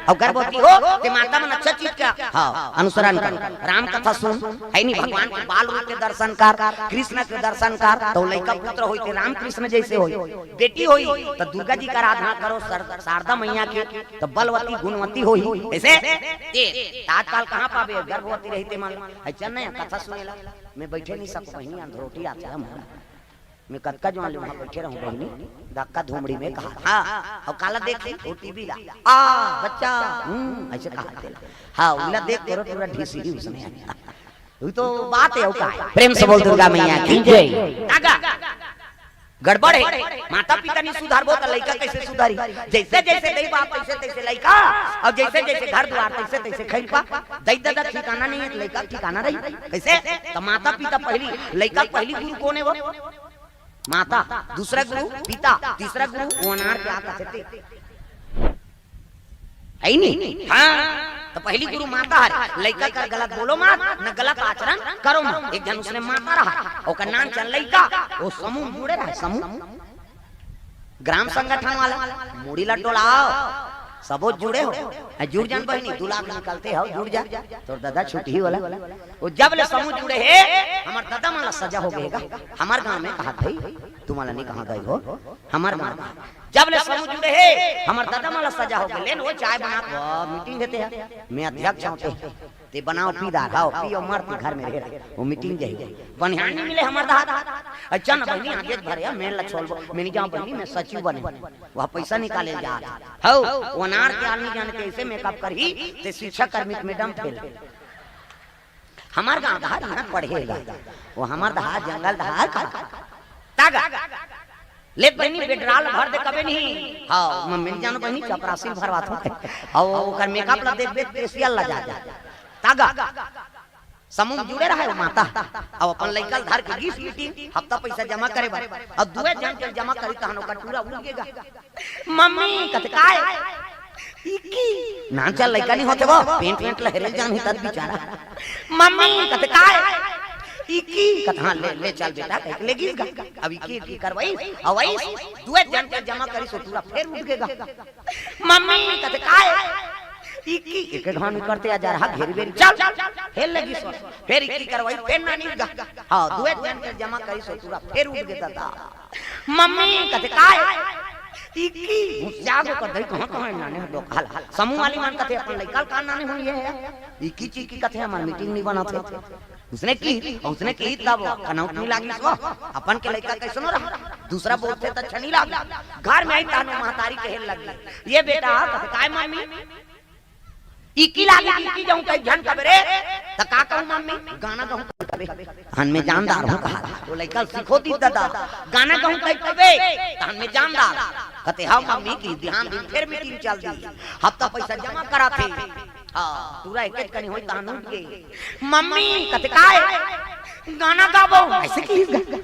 Speaker 1: और गर्भवती हो ते माता मन अच्छा चीज का हाँ अनुसरण कर, राम कथा सुन, है नहीं भगवान के बाल रूप के दर्शन कर, कृष्ण के दर्शन कर, तो लड़का पुत्र होई ते राम कृष्ण जैसे होई, बेटी होई तो दुर्गा जी का आराधना करो, शारदा मैया के तो बलवती गुणवती होई। ऐसे आजकल कहाँ पावे गर्भवती रहते मान अच्छा नहीं कथा सुनेला मैं बैठे नहीं सब बहनी अंधरोटी आता है मैं कतका जो वहां बैठे रहूं बहनी धक्का धूमड़ी में कहा हाँ और काला देख ले टीवी ला आ बच्चा ऐसे कहा देला हाँ उला देख करो पूरा ढीसी ही उसने वो तो बात है का प्रेम से बोल दुर्गा मैया की जय। कागा गड़बड़ है, माता पिता नहीं सुधारबो तो लड़का कैसे सुधारी, जैसे जैसे दई बाप तैसे तैसे लड़का और जैसे जैसे घर द्वार तैसे तैसे खैलपा दई दादा ठिकाना नहीं है लड़का ठिकाना रही कैसे। तो माता पिता पहली लड़का पहली गुरु कौन है वो माता, दूसरा गुरु पिता, तीसरा गुरु वनार क्या कहते है नहीं हाँ। तो पहली गुरु माता है, लड़का का गलत बोलो मत न गलत आचरण करो मत। एक जन उसने माता रहा और का नाम चल लड़का वो समूह जुड़े रहे, समूह ग्राम संगठन वाला मुड़ीला टोलाओ सबो जुड़े हो जुड़ जान बहनी दूल्हा निकलते हो जुड़ जा तो दादा छुट्टी वाला वो जब ले समूह जुड़े है हमार दादा माला सजा हो गएगा। हमार गांव में कहा थी तुम्हारा नहीं कहा गई हो हमार गांव में जब ले समूह जुड़े है हमार दादा माला सजा हो गए लेन वो चाय बना मीटिंग देते हैं मैं अध्यक्ष होते ते बनाओ पी दा खाओ पियो मर घर में रह वो मीटिंग जाएगी बनिहान नहीं मिले हमार दादा अच्छा ना बहनी आगे भरे मैं ला छोड़ मैं नहीं जाऊं बहनी मैं सचिव बने वह पैसा निकाले जा हो वनार के आदमी जाने कैसे मेकअप करही ते शिक्षा कर्मी मैडम फेल हमार गांव धार ना पढ़ेगा वो हमार धार जंगल धार का तागा ले बहनी बेडराल भर दे कबे नहीं हां मम्मी जानो बहनी चपरासी भरवात हो और ओकर मेकअप ला देख देख फेशियल ला जा तागा समूह जुड़े रहा है माता अब अपन लइकल धार के 20 मीटिंग हफ्ता पैसा जमा करे बा और दुए जन के जमा करी तहनो का पूरा उड़ेगा मम्मी कत काय इकी ना चल लइका नहीं होते वो पेंट पेंट लहरे जान ही तद बेचारा मम्मी कत काय इकी कथा ले चल बेटा कह लेगी अब इकी करवाई और वही दुए जन के जमा करी सो पूरा फिर उठेगा मम्मी कत काय इकी एक घान करते आ जा रहा घेर बेरी चल खेल लगी सो फिर इकी करवाई फिर ना नहीं गा हां दुए जन के जमा करी सो पूरा फिर उठ गया था मम्मी कत काय इकी जागो कर दई कहां नाने दो हाल समूह वाली मान कथे अपन लइकल का नाने हुई है इकी चीज की कथे हमार मीटिंग नहीं बना थे उसने की तब कनौत नहीं लागी सो अपन के लइका कैसे न रहा दूसरा बोलते त छनी लाग घर में आई तानो महतारी कहे लगी ये बेटा काय मम्मी इकी लागी इकी जाऊं कई घन कबरे त का कहूं मम्मी गाना गाऊं कबे हन में जानदार हूं कहा वो लइका सिखो दी दादा गाना गाऊं कई कबे हन में जानदार कहते हां मम्मी की ध्यान दिन फिर मीटिंग चल दी हफ्ता पैसा जमा करा थे हां पूरा एक कनी होई तान उठ गई मम्मी कहते काय गाना गाबो ऐसे की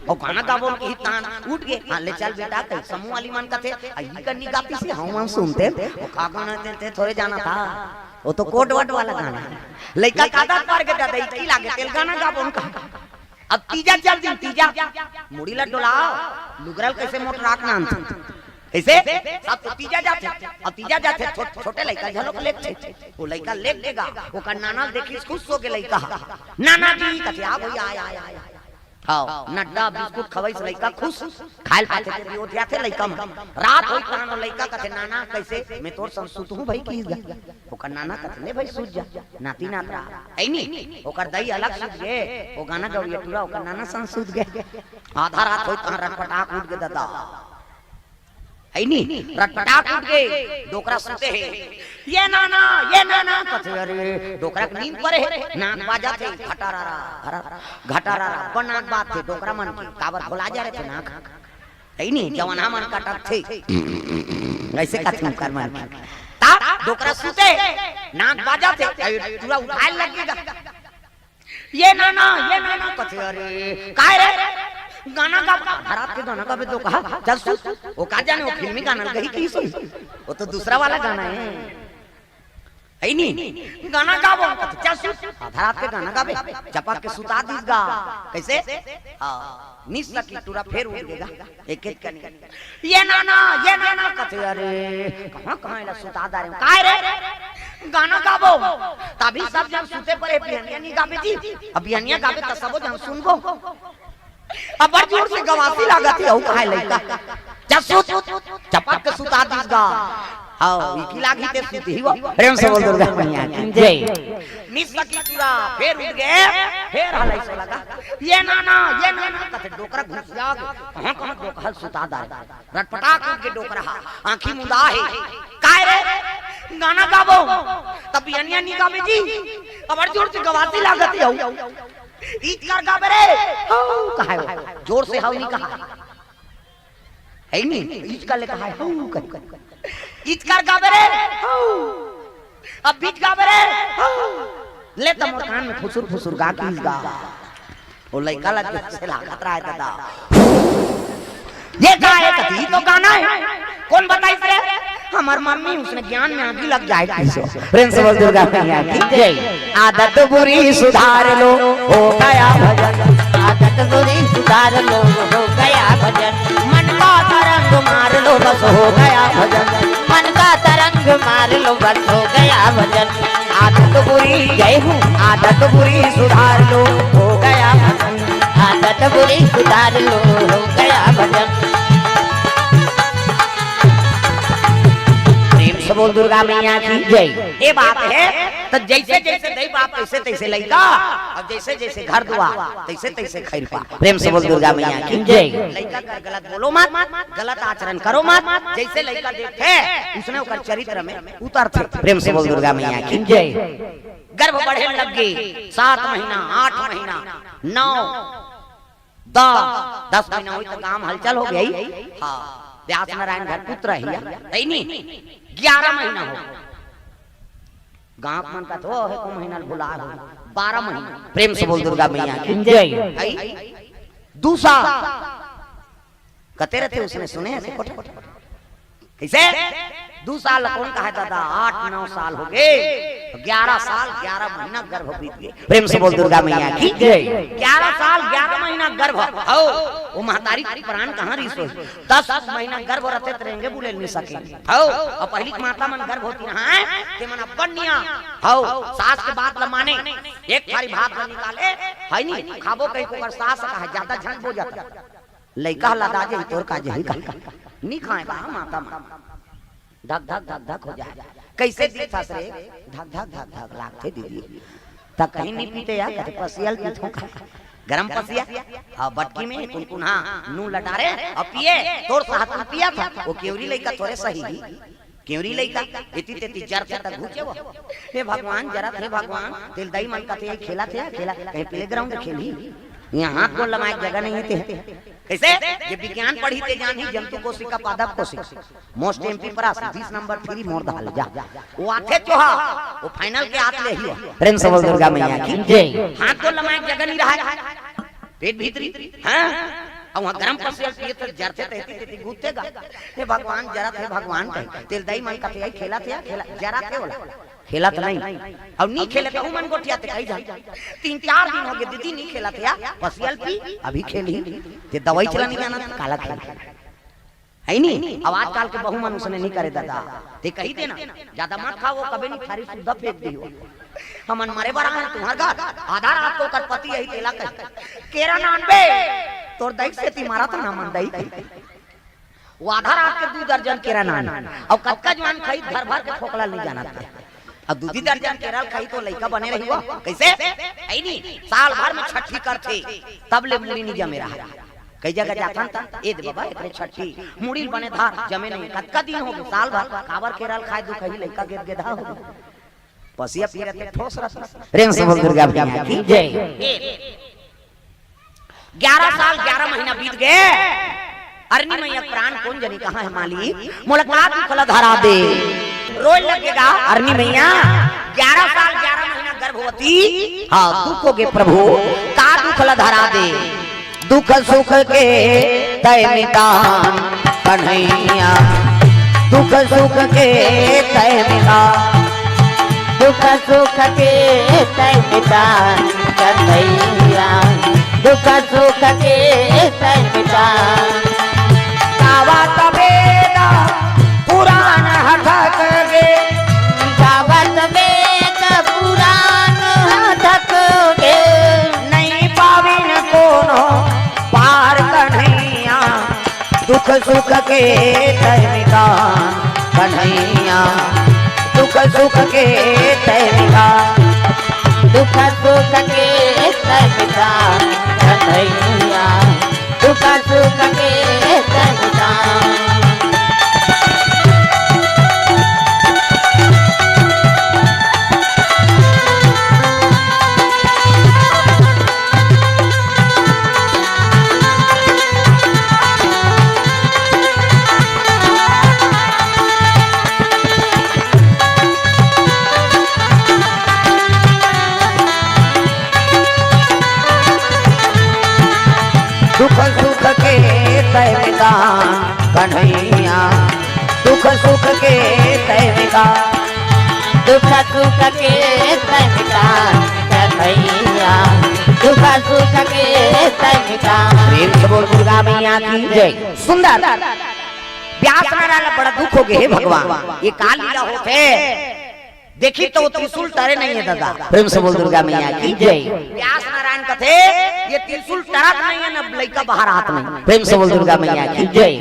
Speaker 1: और गाना गाबो की तान उठ गए हां ले चल बेटा कई समूह वाली मान कहते आई कन्नी गाती से हम सुनते वो का गाना देते थोड़े जाना था वो तो कोट वट वाला गाना लइका कादा पर के दादा इकी लागे तेल गाना गाबो उनका अब तीजा चल दी तीजा मुड़ी ला डोलाओ लुगरल कैसे मोट राख नाम ऐसे सब तो तीजा जाते अब तीजा जाते छोटे लइका झलक लेक थे वो लइका लेक देगा वो का नाना देखी खुश हो के लइका नाना जी कथे आ भैया आया हां नड्डा बिस्कुट खवैस लइका खुश खाइल पाते थे वो थे लइका में रात होई कानो लइका कथे नाना कैसे मैं तोर संसुत हूं भाई की ओकर नाना कथे ले भाई सूझ जा नाती नाता ऐनी ओकर दई अलग सूझ गए वो गाना गौरिया पूरा ओकर नाना संसुत गए आधा रात होई त रटपटाक उठ गए दादा ऐनी रटपटाक उठ गए डोकरा सुते है ये नाना कथे अरे डोकरा के नींद पड़े है नाक बाजा थे घटारा बनात बात थे डोकरा मन की काबर खोला जा रहे थे नाक ऐनी जवाना मन काटत थे ऐसे कथे कर मन ता डोकरा सुते नाक बाजा थे पूरा उठाए लगेगा ये नाना कथे अरे काय रे गाना गा रात के गाना का भी तो कहा चल सुन वो का जाने वो फिल्मी गाना गई की सुन वो तो दूसरा वाला गाना है ऐनी गाना गाबो चल सुन रात के गाना गाबे चपक के सुता दीस गा कैसे हां निस की टूरा फेर उड़ गएगा एक एक करने ये नाना कथे अरे कहां एला सुता दारे काय रे गाना गाबो तभी सब जन सुते पड़े बिहनिया नहीं गावे जी अब बिहनिया गावे त सबो जन सुनबो अब बड़ जोर से गवासी लागत है काहे लइका जसु चपक के सुता दिस गा आओ इकी लागी ते सुती हो प्रेम से बोल दुर्गा मैया की जय निसकी पूरा फिर उठ गए फिर हलाई से लगा ये नाना कते डोकरा घुसिया कहां डोकहल सुता दा रटपटा के डोकरा आंखी मुंदा है काय रे गाना गाबो तब बिहनिया नहीं गावे जी अब बड़ जोर से गवासी लागत है ईद कर गावे रे कहा जोर से हाउ नहीं कहा है नहीं ईद कर ले कहा ईद कर गावे रे अब बीच गावे रे ले त मोर कान में फुसुर गा की गा ओ लइका लग से लागत रहा है दादा ये गाए कथी तो गाना है कौन बताई रे हमार मम्मी उसने ज्ञान में आगे लग जाए प्रेम से बोल दुर्गा मैया की जय आदत बुरी सुधार लो हो गया भजन
Speaker 2: आदत बुरी सुधार लो हो गया भजन
Speaker 1: मन का तरंग मार लो बस हो गया भजन
Speaker 2: मन का तरंग मार लो बस हो गया भजन
Speaker 1: आदत बुरी जय हूँ आदत बुरी सुधार लो हो गया भजन
Speaker 2: आदत बुरी सुधार लो हो गया भजन
Speaker 1: बोल दुर्गा मैया की जय ये बात है तो जैसे जैसे दई बाप तैसे तैसे लइका और जैसे जैसे घर दुआ तैसे तैसे खैर पा प्रेम से बोल दुर्गा मैया की जय लइका का गलत बोलो मत गलत आचरण करो मत जैसे लइका देखे उसने ओकर चरित्र में उतरते प्रेम से बोल दुर्गा मैया की जय गर्भ बढ़े लग गई 7 महीना 8 महीना 9 10 महीना हुई तो काम हलचल हो गई हां व्यास नारायण घर पुत्र है नहीं 11 महीना हो गांव मन का तो है को महीना बुला 12 महीना प्रेम से बोल दुर्गा मैया की जय दूसरा कते रहते उसने सुने ऐसे कैसे 2 साल कौन कहा दादा 8-9 साल हो गए 11 साल 11 महीना गर्भ बीत गए प्रेम से बोल दुर्गा मैया की जय 11 साल 11 महीना गर्भ हो वो महतारी प्राण कहां रही सो 10 महीना गर्भ रहते रहेंगे बोले नहीं सके हो और पहली माता मन गर्भ होती ना है ते मन अपनिया हो सास के बात ल माने एक थारी भात ल निकाले है नहीं खाबो कहीं को सास कहा ज्यादा झन हो जाता लइका लदा जे तोर का जे नहीं खाए बा माता धक धक धक धक हो जाए कैसे दिखता रे धक धक धक धक लागते दीदी तक कहीं नहीं पीते यार कहते पसियल पीतो गरम पसिया और बटकी में कुनकुना नू लटारे और पिए तोर साथ में पिया था वो केवरी लइका थोड़े सही केवरी लइका इति तेती जर से तक घुचे वो हे भगवान जरा हे भगवान तेल दही मन का थे खेला कहीं प्लेग्राउंड खेली यहाँ हाथ को लमाए जगह नहीं थे कैसे ये विज्ञान पढ़ी ते जान ही जंतु कोशिका पादप कोशिका मोस्ट एमपी पास 20 नंबर 3 मोर दाल जा वो आथे चोहा वो फाइनल के हाथ ले ही प्रेम से बोल दुर्गा मैया की जय हाथ को लमाए जगह नहीं रहा पेट भीतरी हां और वहां गरम पसियल पिए तो जरते तेती गुतेगा हे भगवान जरा थे भगवान तेल दही मन का थे खेला जरा थे बोला खेला तो नहीं अब नहीं खेले तो मन गोटिया ते कही जा 3-4 दिन हो गए दीदी नहीं खेला था पसियल पी अभी खेली ते दवाई चला नहीं जाना काला खेल है नहीं अब आजकल के बहु मन उसने नहीं करे दादा ते कही देना ज्यादा मत खाओ कभी नहीं खारी शुद्ध फेंक दियो हमन मारे बड़ा है तुम्हारा घर आधार आपको कर पति यही तेला कर केरा नानबे तोर दही से ती मारा तो ना मन दही वो आधार आपके 2 दर्जन केरा नान और कक्का जवान खाई घर भर के ठोकला नहीं जाना था अब 2 दर्जन केरल खाई तो लइका बने रही हो कैसे आई नहीं साल भर में छठी करते तब ले मुड़ी नहीं जमे रहा कई जगह जाता था ए दे बाबा एकरे छठी मुड़ी बने धार जमे नहीं कतका दिन हो गए साल भर कावर केरल खाए दु कहीं लइका गिर गेधा हो पसिया पी रहते ठोस रहा प्रेम से बोल दुर्गा मैया की जय 11 साल 11 महीना बीत गए अरनी मैया प्राण कौन जनी कहां है मालिक मुलाकात कला धरा दे रोज लगेगा अरनी मैया 11 साल 11 महीना गर्भवती हाँ दुख हो गए प्रभु का दुख ला धरा दे दुख सुख के तय मिटान कन्हैया दुख सुख के तय मिटा
Speaker 2: दुख सुख के तय मिटान कन्हैया दुख सुख के तय मिटान गावत वेद पुराण हठक गे गावत
Speaker 1: दुख सुख के तैमिका कन्हैया, दुख सुख के तैमिका,
Speaker 2: दुख सुख के तैमिका कन्हैया, दुख सुख के तैमिका।
Speaker 1: दुख सुख के तैमिका कन्हैया, दुख सुख के तैमिका,
Speaker 2: दुख सुख के तैमिका कन्हैया, दुख सुख के तैमिका।
Speaker 1: प्रेम से बोल दुर्गा मैया की जय। सुंदर व्यास नारायण बड़ा दुख हो गए हे भगवान, ये काल लीला होते देखी तो त्रिशूल टरे नहीं है दादा। प्रेम से बोल दुर्गा मैया की जय। व्यास नारायण कथे ये त्रिशूल टरत नहीं है, न लइका बाहर हाथ नहीं। प्रेम से बोल दुर्गा मैया की जय।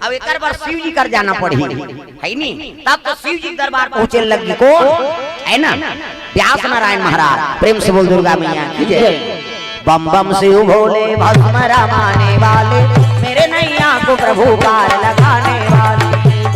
Speaker 1: अब एक बार शिव जी कर जाना पड़ी है नी, तब तो शिव जी दरबार पहुंचे लगी कौन है ना, व्यास नारायण महाराज। प्रेम से बोल दुर्गा मैया की जय। बम बम शिव भोले भस्म रमाने वाले, मेरे नैया को प्रभु पार लगाने वाले,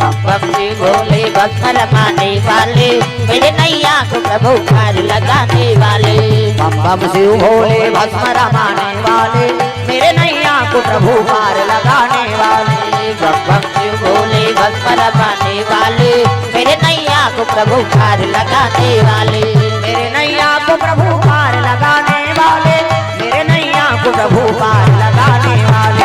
Speaker 2: बम शिव भोले भस्म रमाने वाले, मेरे नैया को प्रभु पार लगाने वाले।
Speaker 1: बम बम शिव भोले भस्म रमाने वाले, मेरे नैया को प्रभु पार लगाने वाले,
Speaker 2: बम बम शिव भोले भस्म रमाने वाले, मेरे नैया को प्रभु पार लगाने वाले,
Speaker 1: मेरे नैया को प्रभु पार लगाने वाले, मेरे नैया को प्रभु पार लगाने वाले,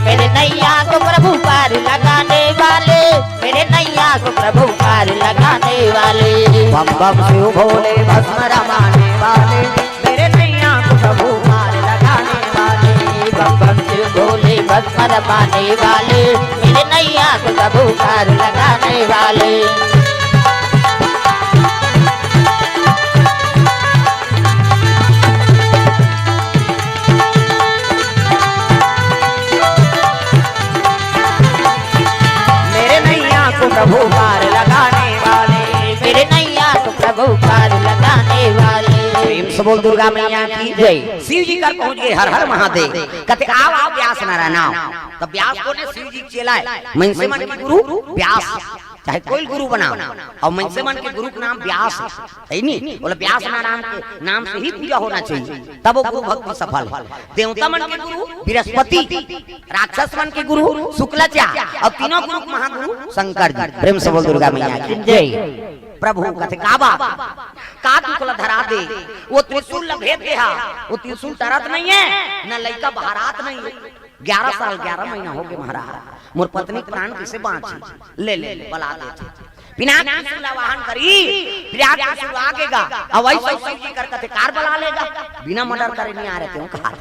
Speaker 2: मेरे नैया को प्रभु पार लगाने वाले, मेरे नैया को प्रभु पार लगाने वाले।
Speaker 1: बम बम शिव भोले भस्म रमाने वाले, मेरे नैया को प्रभु पार लगाने वाले,
Speaker 2: बम बम शिव भोले भस्म रमाने वाले, मेरे नैया को प्रभु पार लगाने वाले।
Speaker 1: प्रभु पार लगाने वाले,
Speaker 2: मेरे नैया को प्रभु पार लगाने वाले।
Speaker 1: प्रेम से बोल दुर्गा मैया की जय। शिव जी कर पहुंच गए हर हर महादेव, कहते आओ आओ व्यास नारायण आओ। तब व्यास को ने शिव जी चलाए, मनसे मन के गुरु व्यास, चाहे कोई गुरु बनाओ, और मनसे मन के गुरु का नाम व्यास है नहीं, बोले व्यास नारायण के नाम से ही पूजा होना चाहिए, तब वो गुरु भक्ति सफल है। देवता मन के गुरु बृहस्पति, राक्षस मन के गुरु शुक्लाचार्य, और तीनों गुरु महागुरु शंकर जी। प्रेम से बोल दुर्गा मैया की जय। प्रभु कहते काबा का दुखला धरा दे, वो त्रिशूल भेद दे, वो त्रिशूल टरत नहीं है, न लइका बहारात नहीं है। 11 साल 11 महीना हो गए महाराज, मोर पत्नी प्राण किसे बांची ले ले बला दे बिना त्रिशूल वाहन करी, प्रयाग त्रिशूल आगेगा, और वही शिव जी कर कहते कार बला लेगा, बिना मर्डर करे नहीं आ रहे थे कार।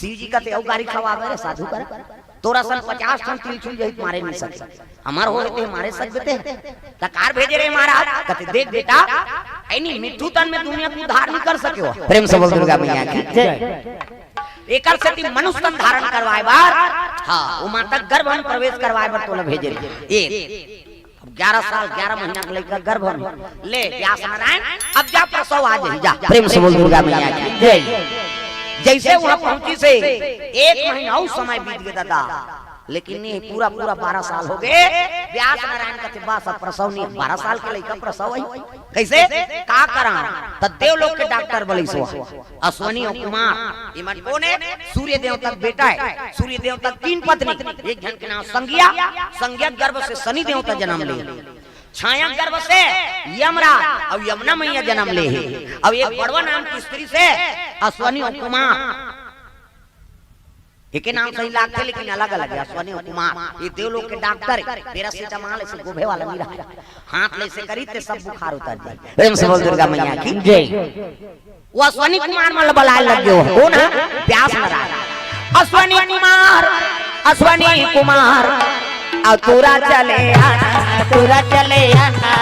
Speaker 1: शिव जी कहते औ गाड़ी खवावे रे साधु कर, तोरा सन 50 टन त्रिशूल जहित मारे नहीं सकते, हमार हो रहते हमारे सकते त कार भेजे रे महाराज। कहते देख बेटा ऐनी मिट्ठू तन में दुनिया को उद्धार नहीं कर सके हो। प्रेम से बोल दुर्गा मैया की जय। एकर से मनुष्य तन धारण करवाए बार, हां वो माता गर्भ में प्रवेश करवाए बार तोला भेजे रे। 11 साल 11 महीना के लड़का गर्भ में ले व्यास नारायण, अब जा प्रसव आ जाई जा। प्रेम से बोल दुर्गा मैया की जय। जैसे वहां पहुंची से 1 महीना और समय बीत गया दादा, लेकिन नहीं पूरा 12 साल हो गए। व्यास नारायण का बा सब प्रसव नहीं, 12 साल के लड़का प्रसव है कैसे का करा, त देवलोक के डॉक्टर बोले सो अश्वनी और कुमार, इमन कौन है, सूर्य देव तक बेटा है, सूर्य देव तक 3 पत्नी, एक जन के नाम संज्ञा, संज्ञा गर्भ से शनि देव का जन्म ले, छाया गर्भ से यमराज और यमुना मैया जन्म ले, और एक बड़वा नाम की स्त्री से अश्वनी और कुमार, एक नाम सही लागते लेकिन अलग अलग है। अश्वनी और कुमार ये देवलोक के डॉक्टर, पैरासीटामोल से गोभे वाला नहीं रहा, हाथ ले से करी ते सब बुखार उतर जाए। प्रेम से बोल दुर्गा मैया की जय। वो अश्वनी कुमार में बलाए लगे हो कौन है, व्यास नारायण। अश्वनी कुमार, अश्वनी कुमार, और तोरा चले आना,
Speaker 2: तोरा चले आना,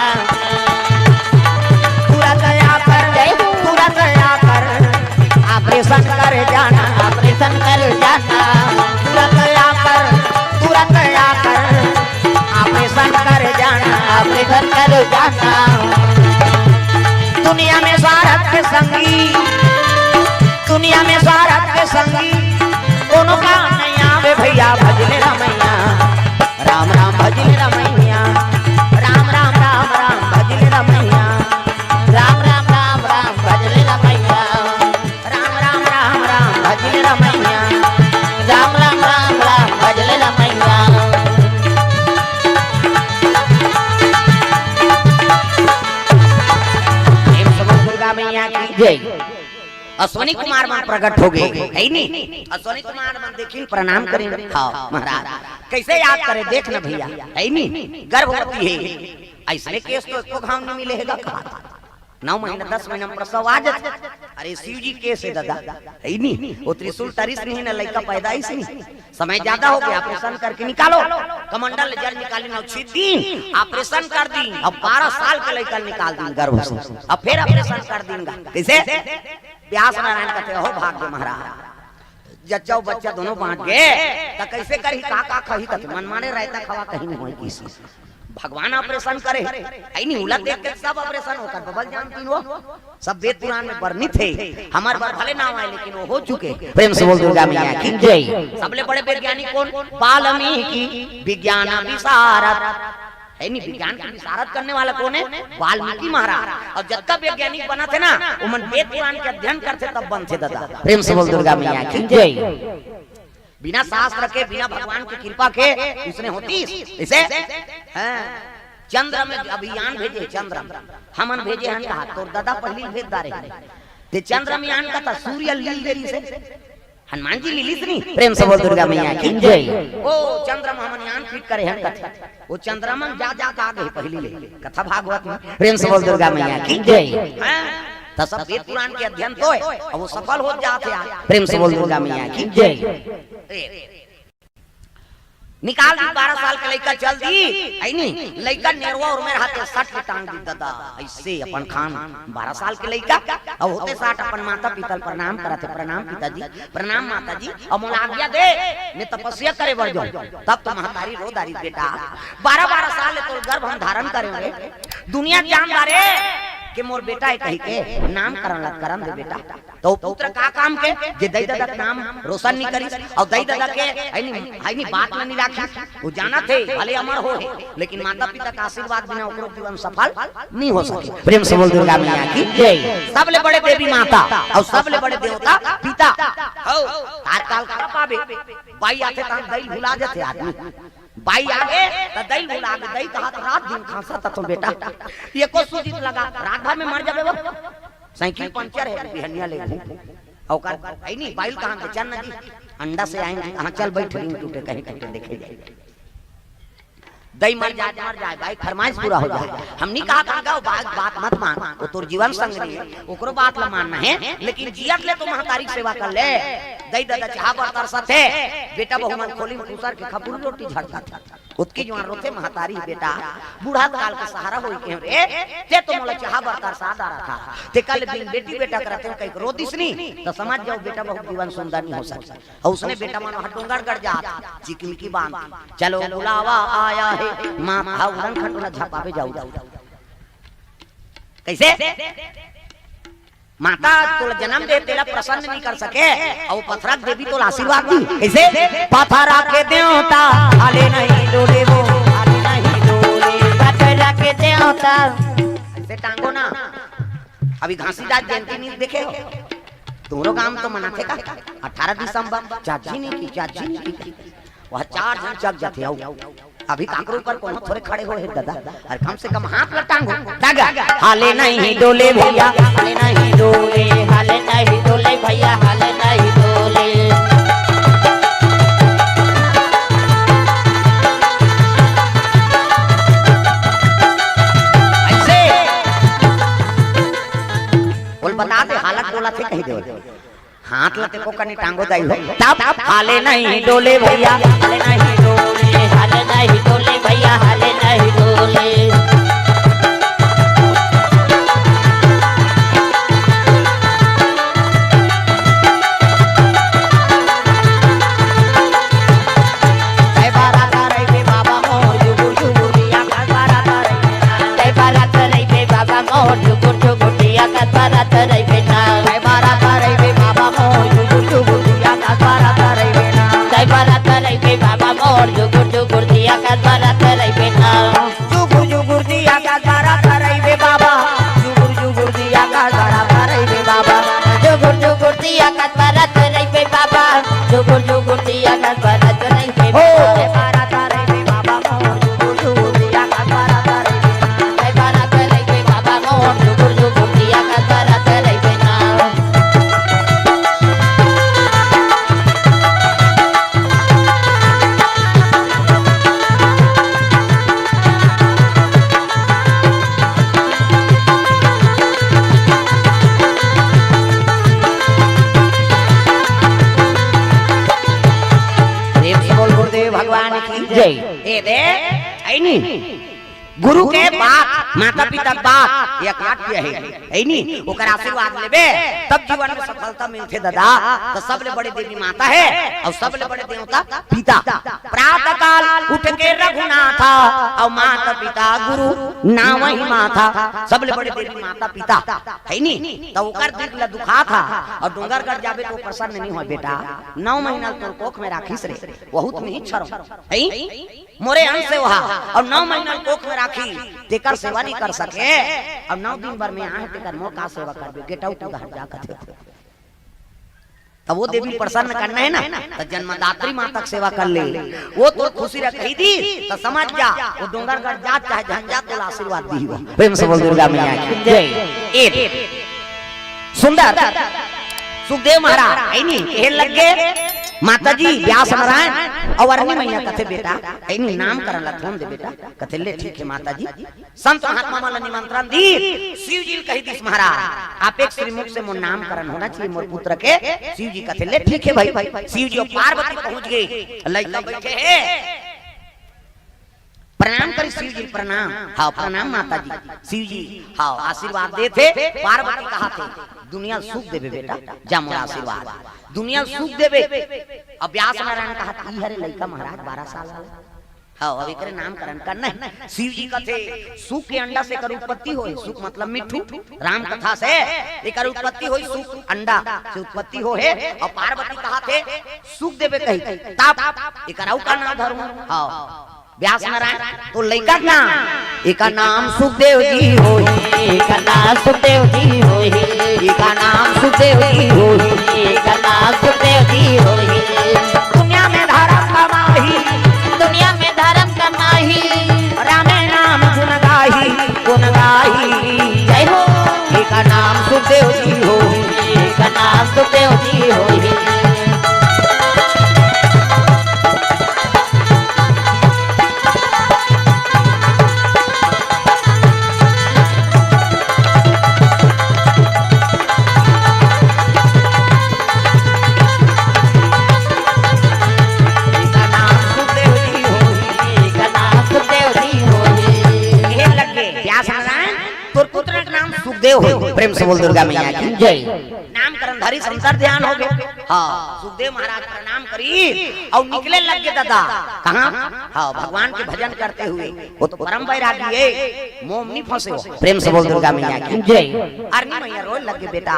Speaker 1: तोरा दया कर, तोरा दया कर, ऑपरेशन कर जाना,
Speaker 2: ऑपरेशन कर जाना,
Speaker 1: तुरंत आकर
Speaker 2: जाना।
Speaker 1: दुनिया में स्वार्थ के संगी, दुनिया में स्वार्थ के संगी दोनों का नहीं आवे भैया भजले रमैया, राम राम भजले रमैया, राम राम राम राम भजले रमैया,
Speaker 2: राम राम राम राम भजले रमैया,
Speaker 1: राम राम राम राम भजले रमैया,
Speaker 2: राम राम राम राम भजले रमैया।
Speaker 1: दुर्गा मैया की जय। अश्वनी कुमार मन प्रकट हो गए है नी, अश्वनी कुमार मन देखिन प्रणाम करें। हाँ महाराज कैसे याद करे देख न भैया है नी, गर्भवती है ऐसे केस तो इसको घाव नहीं मिलेगा कहा, 9 महीना 10 महीना प्रसव आ जाते। अरे शिव जी केस है दादा है नी, वो त्रिशूल तरिस नहीं ना लड़का पैदाइश नहीं, समय ज्यादा हो गया ऑपरेशन करके निकालो, कमंडल जल निकाली ना 6 दिन ऑपरेशन कर दी, अब 12 साल के लड़का निकाल दी गर्भ से, अब फिर ऑपरेशन कर देंगे कैसे। व्यास नारायण कहते हो भाग्य महाराज जच्चा बच्चा दोनों बांट गए तो कैसे करी का कही कहते मन माने रहता खवा कहीं नहीं होई किसी, भगवान ऑपरेशन करे आई नहीं उलट देख के सब ऑपरेशन होकर बबल जानती हो, सब वेद पुराण में वर्णित है, हमारे बार भले नाम आए लेकिन वो हो चुके। प्रेम से बोल दुर्गा मैया की जय। सबले बड़े वैज्ञानिक कौन, वाल्मीकि विज्ञान विशारद है नहीं, विज्ञान की विशारद करने वाला कौन है, वाल्मीकि महाराज। और जब तक वैज्ञानिक बना थे ना वो मन वेद पुराण के अध्ययन करते तब बनते दादा। प्रेम से बोल दुर्गा मैया की जय। बिना शास्त्र के बिना भगवान की कृपा के उसने होती इसे चंद्र में अभियान भेजे, चंद्र हमन भेजे हन कहा तो दादा पहली भेजदारे ते चंद्र में यान का था सूर्य लील देरी से हनुमान जी लीलित नहीं। प्रेम से बोल दुर्गा मैया की जय। ओ चंद्रमा हमन यान फिट करे हन कथा, वो चंद्रमा जा जा का गई पहली ले कथा भागवत में। प्रेम से बोल दुर्गा मैया की जय। तो सब वेद पुराण के अध्ययन तो है और वो सफल हो जाते हैं। प्रेम से बोल दुर्गा मैया की जय। निकाल दी 12 साल का लड़का चल दी आई नहीं, लड़का नेरवा और मेरे हाथे 60 के टांग दी दादा ऐसे अपन खान 12 साल के लड़का अब होते 60 अपन माता पिता प्रणाम कराते, प्रणाम पिताजी प्रणाम माताजी और मोला आज्ञा दे मैं तपस्या करे बढ़ जाऊं, तब तो महतारी रोदारी बेटा 12 साल तो गर्भ हम धारण करेंगे, दुनिया जान बारे के मोर बेटा है कही के नाम करम दे बेटा, तो पुत्र का काम के जे दई दादा के नाम रोशन नहीं करी और दई दादा के आईनी बात में नहीं राखी, वो जाना थे भले अमर हो लेकिन माता पिता का आशीर्वाद बिना ओकरो जीवन सफल नहीं हो सके। प्रेम से बोल दुर्गा मैया की जय। सबले बड़े देवी माता और सबले बड़े देवता पिता हो तार काल का पावे बाई आते ता दई भुला जाते आदमी, बाई आगे तो दई भुला के दई कहा तो रात दिन खांसा था तो बेटा ये को सूजित लगा रात भर में मर जाबे वो, साइकिल पंचर है बिहनिया ले औकार आई नहीं बाइल कहां के चन्न जी अंडा से आएंगे कहां चल बैठ रिंग टूटे कहीं कहीं देखे जाए दई मर जाए भाई फरमाइश पूरा हो जाए। हम नहीं कहा था बात मत मान वो तोर जीवन संगरी है ओकरो बात ला मानना है, लेकिन जियत ले तो महतारी सेवा कर ले। दई दादा चाह पर तरसत है बेटा बहु मन खोली खुसर के खपुर रोटी झड़का था उसकी जवान रोते महतारी बेटा बूढ़ा काल का सहारा होई के रे ते तो मोला चाह पर तरसाद आ रहा था ते कल दिन बेटी बेटा करते कई रो दिसनी तो समझ जाओ बेटा बहु जीवन सुंदर नहीं हो सकता। और उसने बेटा मानो हटूंगड़ गड़ जा चिकमिकी बांध चलो बुलावा आया है मां भावरन खंडोला झपावे जाऊ कैसे माता तोला जन्म दे तेरा प्रसन्न नहीं कर सके और पथराक देवी तो आशीर्वाद दी कैसे पथरा के देवता हाले नहीं डोले वो हाले नहीं डोले
Speaker 2: पथरा के देवता
Speaker 1: ऐसे टांगो ना। अभी घासीदास जयंती नहीं देखे हो दोनों काम तो मनाते का 18 दिसंबर चाची नहीं की वह 4 जन चक जाते हो अभी काकरो पर कोनो थोड़े खड़े हो है दादा और कम से कम हाथ लटांगो दागा हाले नहीं डोले भैया हाले नहीं डोले
Speaker 2: हाले नहीं डोले भैया हाले नहीं डोले
Speaker 1: ऐसे बोल बता दे हालत डोला थे कहीं दे हाथ लते को कनी टांगो दाई हो तब हाले नहीं डोले भैया हाले नहीं डोले
Speaker 2: हाले नहीं डोले भैया हाले नहीं डोले जय बारात रे बाबा मोर जुगु जुगुरिया जय बारात दिया का परत नहीं पे बाबा जुगुर जुगुर दिया का परत नहीं पे बाबा तारे पे बाबा मोर जुगुर जुगुर दिया का परत नहीं पे बाबा मोर जुगुर जुगुर दिया का परत नहीं पे ना
Speaker 1: भगवान की
Speaker 2: जय।
Speaker 1: ए दे ऐनी गुरु के बात माता पिता बात या काट दिया है ऐनी ओकर आशीर्वाद लेबे तब जीवन में सफलता मिलथे दादा। तो सबले बड़े देवी माता है और सबले बड़े देवता पिता। प्रातः काल उठ के रघुनाथ और माता पिता गुरु नाम ही माता। सबले बड़े देवी माता पिता है नी। तो ओकर दिल ला दुखा था और डोंगरगढ़ जाबे तो प्रसन्न नहीं हो बेटा। 9 महीना तो कोख में राखीस रे बहुत नहीं छरो है मोरे अंश से वहा और 9 महीना कोख में राखी तेकर सेवा नहीं कर सके और 9 दिन भर में यहाँ तेकर मोर का सेवा करबे गेट आउट घर जा कथे। तब वो देवी प्रसन्न करना है ना तो जन्मदात्री माता की सेवा कर ले वो तो खुशी रखी दी तो समझ जा वो डोंगरगढ़ जा चाहे झंझा तो आशीर्वाद दी हो। प्रेम से बोल दुर्गा मैया की जय। एक सुंदर सुखदेव महाराज ऐनी कहे लगे माता जी व्यास नारायण और अरणी मैया कथे बेटा ऐनी नाम करन ला फोन दे बेटा कथे ले ठीक है माता जी। संत महात्मा वाला निमंत्रण दी शिव जी कही दिस महाराज आप एक श्रीमुख से मोर नामकरण होना चाहिए मोर पुत्र के। शिव जी कथे ले ठीक है भाई। शिव जी और पार्वती पहुंच गए लड़का बैठे है प्रणाम करी शिव जी प्रणाम। हाँ प्रणाम माता जी। शिव जी हाँ आशीर्वाद दे थे पार्वती कहा थे दुनिया सुख देवे बेटा जा मोर आशीर्वाद दुनिया सुख देवे। अब व्यास नारायण कहा ई हरे लड़का महाराज 12 साल वाला हाँ अब एकरे नामकरण करना है। शिव जी कथे सुख के अंडा से कर उत्पत्ति होई सुख मतलब मिठू राम कथा से एकर उत्पत्ति होई सुख अंडा से उत्पत्ति हो है। और पार्वती कहा थे सुख देवे कही तब एकर का नाम धरू हाँ व्यास नारायण तो लड़का नाम एका नाम सुखदेव जी होई
Speaker 2: एका नाम सुखदेव जी होई
Speaker 1: एका नाम सुखदेव जी होई
Speaker 2: एका नाम सुखदेव जी होई।
Speaker 1: दुनिया में धर्म कमाही
Speaker 2: दुनिया में धर्म कमाही
Speaker 1: रामे नाम गुण गाही
Speaker 2: जय हो।
Speaker 1: एका नाम सुखदेव जी होई
Speaker 2: एका नाम सुखदेव जी होई।
Speaker 1: सुखदेव हो। प्रेम से बोल दुर्गा मैया की
Speaker 2: जय।
Speaker 1: नामकरण धरी संसार ध्यान हो गए। हाँ सुखदेव महाराज प्रणाम करी और निकले लग गए दादा कहाँ हाँ भगवान के भजन करते हुए वो तो परम वैरागी है मोम नहीं फंसे हो। प्रेम से बोल दुर्गा मैया की
Speaker 2: जय।
Speaker 1: अरनी मैया रोज लग गए बेटा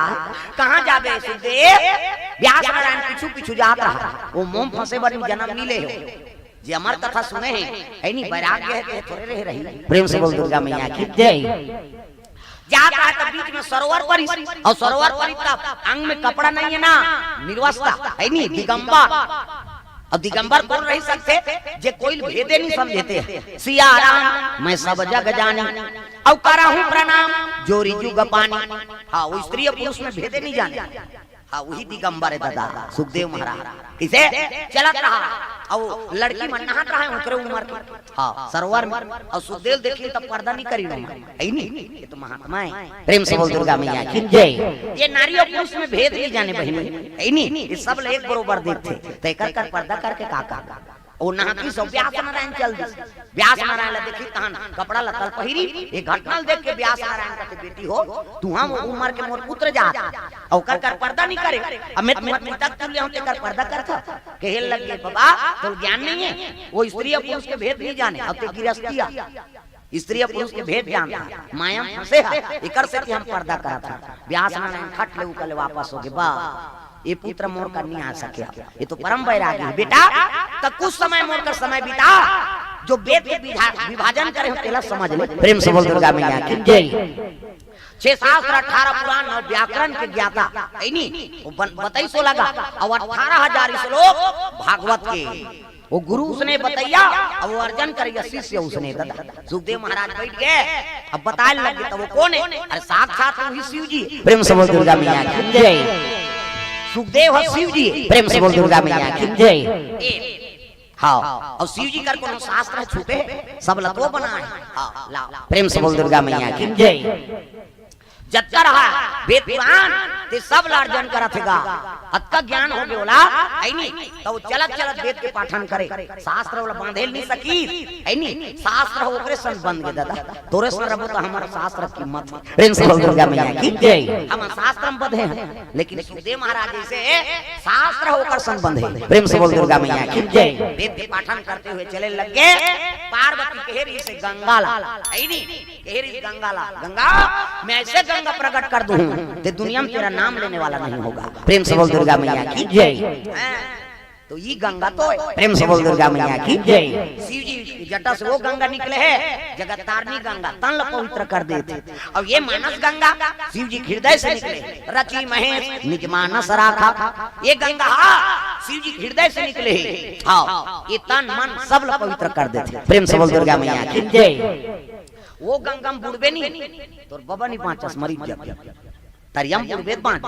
Speaker 1: कहाँ जाबे सुखदेव व्यास नारायण पीछू पीछू जात रहा वो मोम फंसे बड़ी जन्म मिले हो जे अमर कथा सुने हैं ऐनी वैराग्य है थोड़े रह रही। प्रेम से बोल दुर्गा मैया की
Speaker 2: जय।
Speaker 1: जाता है तब बीच में सरोवर पर और सरोवर पर तब अंग में कपड़ा नहीं है ना निर्वस्ता है नहीं दिगंबर और दिगंबर कौन रह सकते जे कोई भेदे नहीं समझते। सिया राम मैं सब जग जानी और करा हूँ प्रणाम जोरी जुग पानी। हाँ वो स्त्री और पुरुष में भेदे नहीं जाने। हाँ वही दिगंबर है दादा सुखदेव महाराज इसे चलत रहा और लड़की मन नहात रहा है उनके उम्र की हाँ सरोवर में और सुखदेव देखिए तब पर्दा नहीं करी है नहीं ये तो महात्मा है। प्रेम से बोल दुर्गा मैया की जय। ये नारी और पुरुष में भेद नहीं जाने बहनी है नहीं ये सब एक बरोबर देखते तय कर पर्दा करके काका ओ नहाती सो व्यास नारायण चल दी। व्यास नारायण ला देखी तहन कपड़ा लतल पहिरी एक घटना देख के व्यास नारायण कहते बेटी हो तू हम उम्र के मोर पुत्र जा और कर पर्दा नहीं करे अमित तक तुम ले होते कर पर्दा करता कहे लग गए बाबा तो ज्ञान नहीं है वो स्त्री और पुरुष के भेद नहीं जाने अब ते गिरस्तिया स्त्री और पुरुष के भेद जानता माया फंसे एकर से कि हम पर्दा करता। व्यास नारायण खट ले उकले वापस हो गए बा ये पुत्र मोर का नहीं आ सके ये तो परम वैरागी है बेटा। तो कुछ समय मोर का समय बिता जो वेद के विभाजन करे तेला समझ ले। प्रेम से बोल दुर्गा मैया की जय। 6 शास्त्र 18 पुराण और व्याकरण के ज्ञाता बताई 16 का और 18,000 श्लोक भागवत के वो गुरु उसने बताया। अब वो अर्जन करेगा शिष्य उसने दादा सुखदेव महाराज बैठ गए अब बताने लगे तो वो कौन है? अरे साक्षात वही शिव जी। प्रेम से बोल दुर्गा मैया की जय। सुखदेव है शिव जी। प्रेम से बोल दुर्गा मैया की जय। हाँ और शिव जी कर को शास्त्र छुपे सब लतो बनाए। हाँ प्रेम से बोल दुर्गा मैया की जय। जत्ता रहा वेद पुराण ते सब लार्जन करा थेगा अत्का ज्ञान हो गयोला ऐनी तो चलत चलत वेद के पाठन करे शास्त्र वाला बांधेल नहीं सकी ऐनी शास्त्र ओकरे संग बन गए दादा तोरे संग रहबो तो हमारा शास्त्र की मत। प्रेम से बोल दुर्गा मैया की जय। हम शास्त्र में बंधे हैं लेकिन सुखदेव महाराज जैसे शास्त्र होकर संग बंधे। प्रेम से बोल दुर्गा मैया की जय। वेद के पाठन करते हुए चले लगे पार्वती केहरी से गंगाला ऐनी केहरी गंगाला गंगा मैं ऐसे गंगा प्रकट कर दूं ते दुनिया में तेरा नाम लेने वाला नहीं होगा। प्रेम से बोल दुर्गा मैया की जय। तो ये गंगा तो प्रेम से बोल दुर्गा मैया की जय। शिव जी की जटा से वो गंगा निकले है जगत तारनी गंगा तन पवित्र कर देते। और ये मानस गंगा शिव जी हृदय से निकले रची महेश निज मानस राखा। ये गंगा शिव जी हृदय से निकले हाँ ये तन मन सब पवित्र कर देते। प्रेम से बोल दुर्गा मैया की जय। वो गंगम बुड़बे नहीं तोर बाबा नहीं पांचस मरीज जब तरियम बुड़बे पांच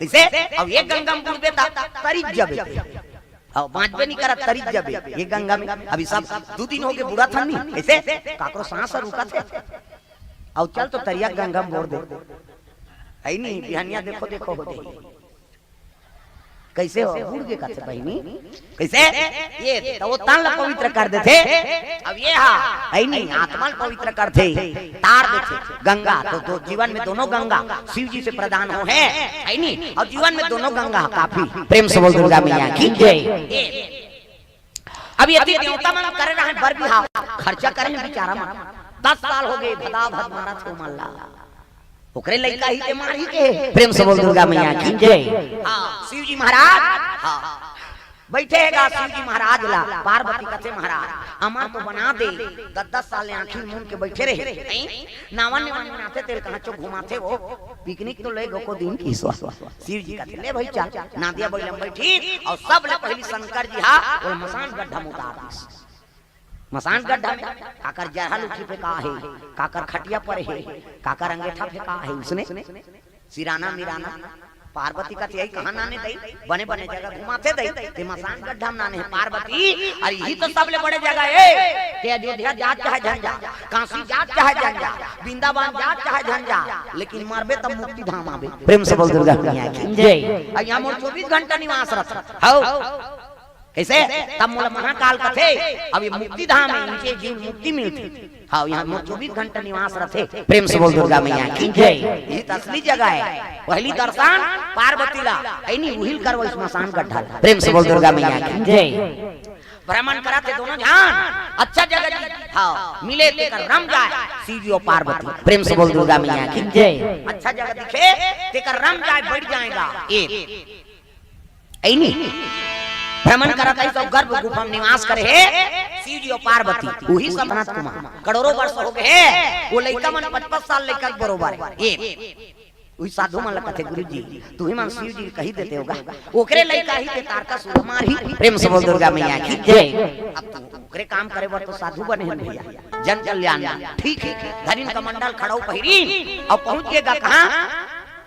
Speaker 1: कैसे अब ये गंगम बुड़बे तरीज जब अब पांचबे नहीं करा तरीज जब ये गंगा में अभी सब 2 दिन हो गए बुढ़ा था नहीं कैसे काकरो सांस रुका थे अब चल तो तरिया गंगम बोल दे है नहीं बिहानिया देखो देखो हो जाए कैसे हो बुढ़ के काছে बहनी कैसे ये तो वो तन पवित्र कर देते। अब ये है नहीं आत्मा पवित्र करते तार देते गंगा तो जीवन में दोनों गंगा शिव जी से प्रदान हो है नहीं और जीवन में दोनों गंगा काफी। प्रेम से बोल दुर्गा मैया की जय। अब यदि देवता मन कर रहे हैं बर बिहाव खर्चा करें बेचारा 10 साल हो गए भदा भद मारा छो मल्ला ओकरे लइका ही के मारी के। प्रेम से बोल दुर्गा मैया की जय। हां शिव जी महाराज हां बैठेगा शिव जी महाराज ला पार्वती कथे महाराज अमर तो बना दे 10 साल आंखी मूंद के बैठे रहे नावन बनाते तेरे कहां चो घुमाते वो पिकनिक तो ले गो को दिन की शिव जी कथे ले भाई चल नादिया बैलम बैठी और सब ले पहली शंकर जी हां और मसान गड्ढा में उतार दी। मसान गड्ढा में काकर जहल उठी पे कहा है काकर खटिया पर है काकर अंगेठा पे कहा है उसने सिराना मिराना पार्वती का यही कहां नाने दई बने बने जगह घुमाते दई ते मसान गड्ढा में नाने है पार्वती। अरे यही तो सबले बड़े जगह है ते अयोध्या जात चाहे झंझा काशी जात चाहे झंझा वृंदावन जात चाहे झंझा लेकिन मरबे तब मुक्ति धाम आवे। प्रेम से बोल दुर्गा मैया की जय। यहाँ मोर 24 घंटा निवास रहत हौ कैसे तब मोला महाकाल कथे अब ये मुक्ति धाम है इनके जीव मुक्ति मिलती हाँ यहाँ 24 घंटा निवास रहते। प्रेम से बोल दुर्गा मैया की जय। ये असली जगह है पहली दर्शन पार्वती ला ऐनी उहिल कर वो स्मशान गड्ढा। प्रेम से बोल दुर्गा मैया की जय। भ्रमण कराते दोनों जहां अच्छा जगह हाँ मिले तेकर रम जाए शिव जी और पार्वती। प्रेम से बोल दुर्गा मैया की जय। अच्छा जगह दिखे तेकर रम जाए बढ़ जाएगा एक ऐनी भ्रमण करत है तो गर्भ गुफा में निवास करे है शिव जी और पार्वती वही सतनाथ कुमार करोड़ों वर्ष हो गए वो लड़का मन 55 साल लड़का के बरोबर है वही साधु मन लगते गुरुजी तू ही मन शिव जी कही देते होगा ओकरे लड़का ही ते तारका सुकुमार ही। प्रेम से बोल दुर्गा मैया की जय। अब तू ओकरे काम करे बर तो साधु बने हैं भैया जन कल्याण ठीक है धनिन का मंडल खड़ाऊ पहिरी और पहुंच गएगा कहां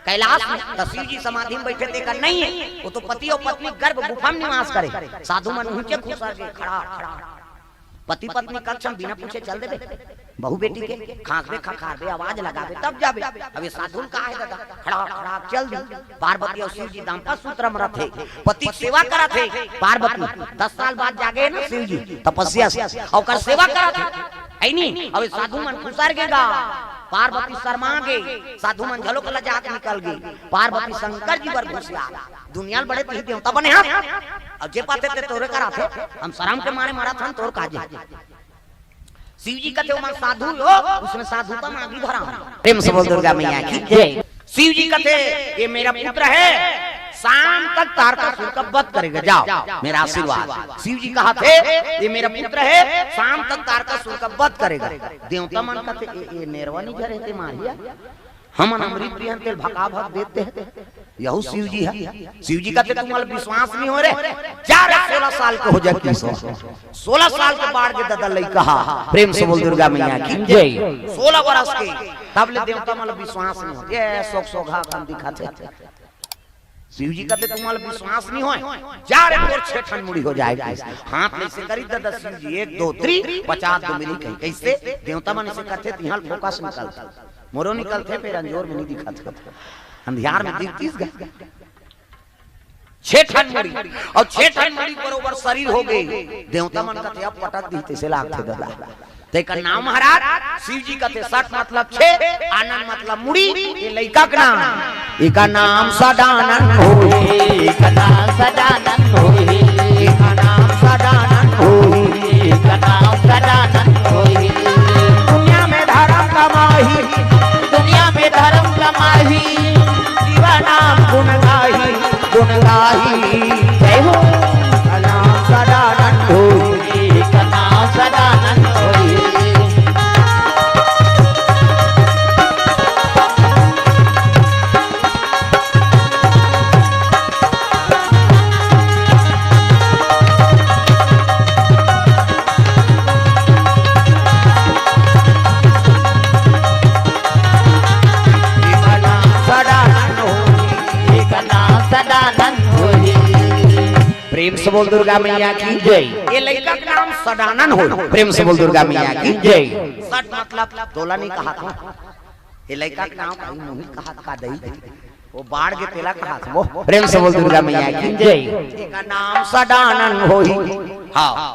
Speaker 1: कैलाश में तो शिव जी समाधि में बैठे थे कर नहीं है वो तो पति और पत्नी गर्भ गुफा में निवास करे साधु मन ऊंचे खुशा के खड़ा खड़ा पति पत्नी कक्षम बिना पूछे चल देबे बहू बेटी के खांसबे खखारबे आवाज लगाबे तब जाबे। अब ये साधु का है दादा खड़ा खड़ा चल दी पार्वती और शिव जी दाम्पत्य सूत्र में रहते पति सेवा करा थे पार्वती 10 साल बाद जागे ना शिव जी तपस्या से और कर सेवा करा थे ऐनी अब साधु मन खुशार गेगा पार्वती शर्मा गई साधु मन झलो कला जाके निकल गई पार्वती शंकर जी पर घुसिया दुनिया बड़े ती देवता बने हां अब जे पाते ते तोरे करा थे हम शर्म के मारे मारा था तोर काजे शिव जी कहते मन साधु हो उसमें साधुता मांगी धरा। प्रेम से बोल दुर्गा मैया की जय। शिव जी कहते ये मेरा पुत्र है शाम तक तारकासुर का वध करेगा जाओ मेरा आशीर्वाद। शिव जी कहा थे ये मेरा पुत्र है शाम तक तारकासुर का वध करेगा देवता मन कहते ये नेरवा नहीं जरे ते मारिया हम अमृत प्रियन तेल भका भक देते हैं, यहू शिव जी है। शिव जी का तो तुम्हारा विश्वास नहीं हो रहे। 16 साल के हो जाए 16 साल के बाद के दादा लई कहा प्रेम से बोल दुर्गा मैया की जय। 16 वर्ष के तब ले देवता मतलब विश्वास नहीं हो ये सोख सोखा काम दिखाते। शिव जी का तो तुम्हारा विश्वास नहीं हो 4 और 6 ठन मुड़ी हो जाएगी। हाथ में से करी दादा शिव जी 1 2 3 50 दो मिली कहीं कैसे देवता मन से करते तिहाल फोकस निकलता मोरो निकलते फिर अंजोर में नहीं दिखाते अंधियार में दिखतीस गए 6 ठन मुड़ी और 6 ठन मुड़ी बरोबर शरीर हो गई। देवता मन का अब पटक दी से लागते दादा ते का नाम महाराज शिव जी का 60 मतलब 6 आनंद मतलब मुड़ी ये लइका का नाम एका नाम सदानंद होई
Speaker 2: एका नाम सदानंद होई
Speaker 1: एका नाम सदानंद होई
Speaker 2: एका नाम सदानंद होई।
Speaker 1: दुनिया में धर्म कमाही
Speaker 2: दुनिया में धर्म कमाही
Speaker 1: शिव नाम गुण गाही
Speaker 2: जय हो।
Speaker 1: नाम सदानंद होई
Speaker 2: एका नाम सदानंद होई।
Speaker 1: प्रेम से बोल दुर्गा मैया की जय। ये लड़का का नाम सदानंद हो। प्रेम से बोल दुर्गा मैया की जय। सट मतलब तोला नहीं कहा था ये लड़का का नाम कहीं नहीं कहा का दई वो बाढ़ के तेला कहा था वो। प्रेम से बोल दुर्गा मैया की जय। इसका नाम सदानंद होई। हाँ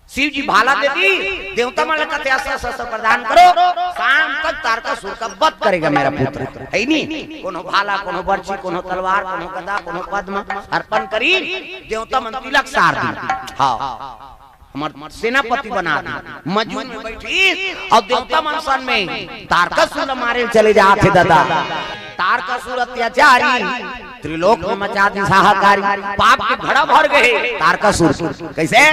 Speaker 1: शिव जी भाला देती देवता मन का त्याग प्रदान करो शाम तक तारकासुर का वध करेगा मेरा पुत्र है नहीं। कोनो भाला कोनो बर्छी कोनो तलवार कोनो गदा कोनो पद्म अर्पण करी देवता मन तिलक सार दी। हाँ हमार सेनापति बना दी मजूद में बैठी और देवता मन सन में तारकासुर मारे चले जाते दादा। तारकासुर अत्याचारी त्रिलोक में मचा दी हाहाकारी पाप के घड़ा भर गए तारकासुर कैसे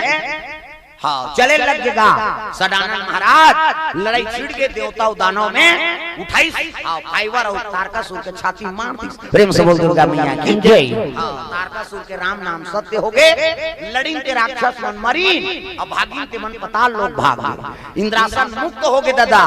Speaker 1: हाँ चले लग जगा। सदानंद महाराज लड़ाई छिड़ के देवता दानव में उठाई फाइवर और तारकासुर के छाती मार दी। प्रेम से बोल दुर्गा मैया की जय। तारकासुर के राम नाम सत्य हो गए लड़ी के राक्षस मन मरी और भागी के मन पताल लोग भाग इंद्रासन मुक्त हो गए दादा।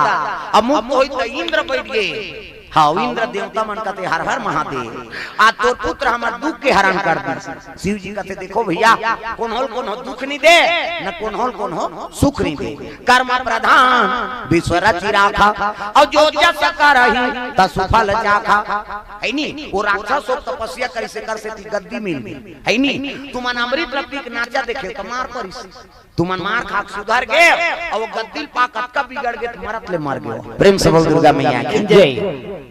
Speaker 1: अब मुक्त हुई तो इंद्र बैठ गए। हाँ इंद्र देवता मन कहते हर हर महादेव आज तोर पुत्र हमार दुख के हरण कर दी। शिव जी कहते देखो भैया कौन हो दुख नहीं दे न कौन हो सुख नहीं दे। कर्म प्रधान विश्व रचि राखा और जो जस करहि त सुफल चाखा है नी। वो राक्षस हो तपस्या करी से कर से गद्दी मिल है नी। तुमन अमृत रपी के नाचा देखे तो मार परिस तुमन मार खाक सुधर गए और वो गद्दी पा कटका बिगड़ गए मरत ले मर गए। प्रेम से बोल दुर्गा मैया की जय।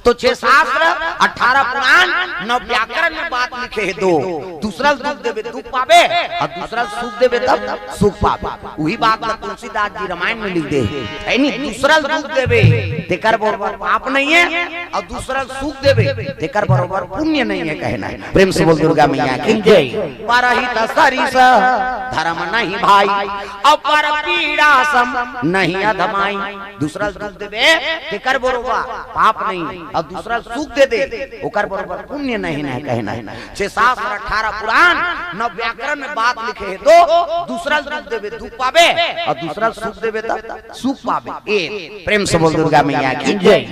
Speaker 1: तो 6 शास्त्र 18 पुराण 9 व्याकरण में बात लिखे है दो। दूसरा दुख देवे दुख पावे और दूसरा सुख देवे तब सुख पावे। वही बात तुलसीदास जी रामायण में लिख दे है नी। दूसरा दुख देवे तेकर बरोबर पाप नहीं है और दूसरा सुख देवे तेकर बरोबर पुण्य नहीं है कहना है। प्रेम से बोल दुर्गा मैया की जय। परहित सरिस धर्म नहीं भाई और पर पीड़ा सम नहीं अधमाई। दूसरा दुख देवे तेकर बरोबर पाप नहीं और दूसरा सुख दे दे ओकर बरोबर पुण्य नहीं है कहना है। 6 शास्त्र 18 पुराण 9 व्याकरण में बात लिखे है दो। दूसरा दुख देवे दुख पावे और दूसरा सुख देवे तब सुख पावे। प्रेम से बोल दुर्गा मैया की जय।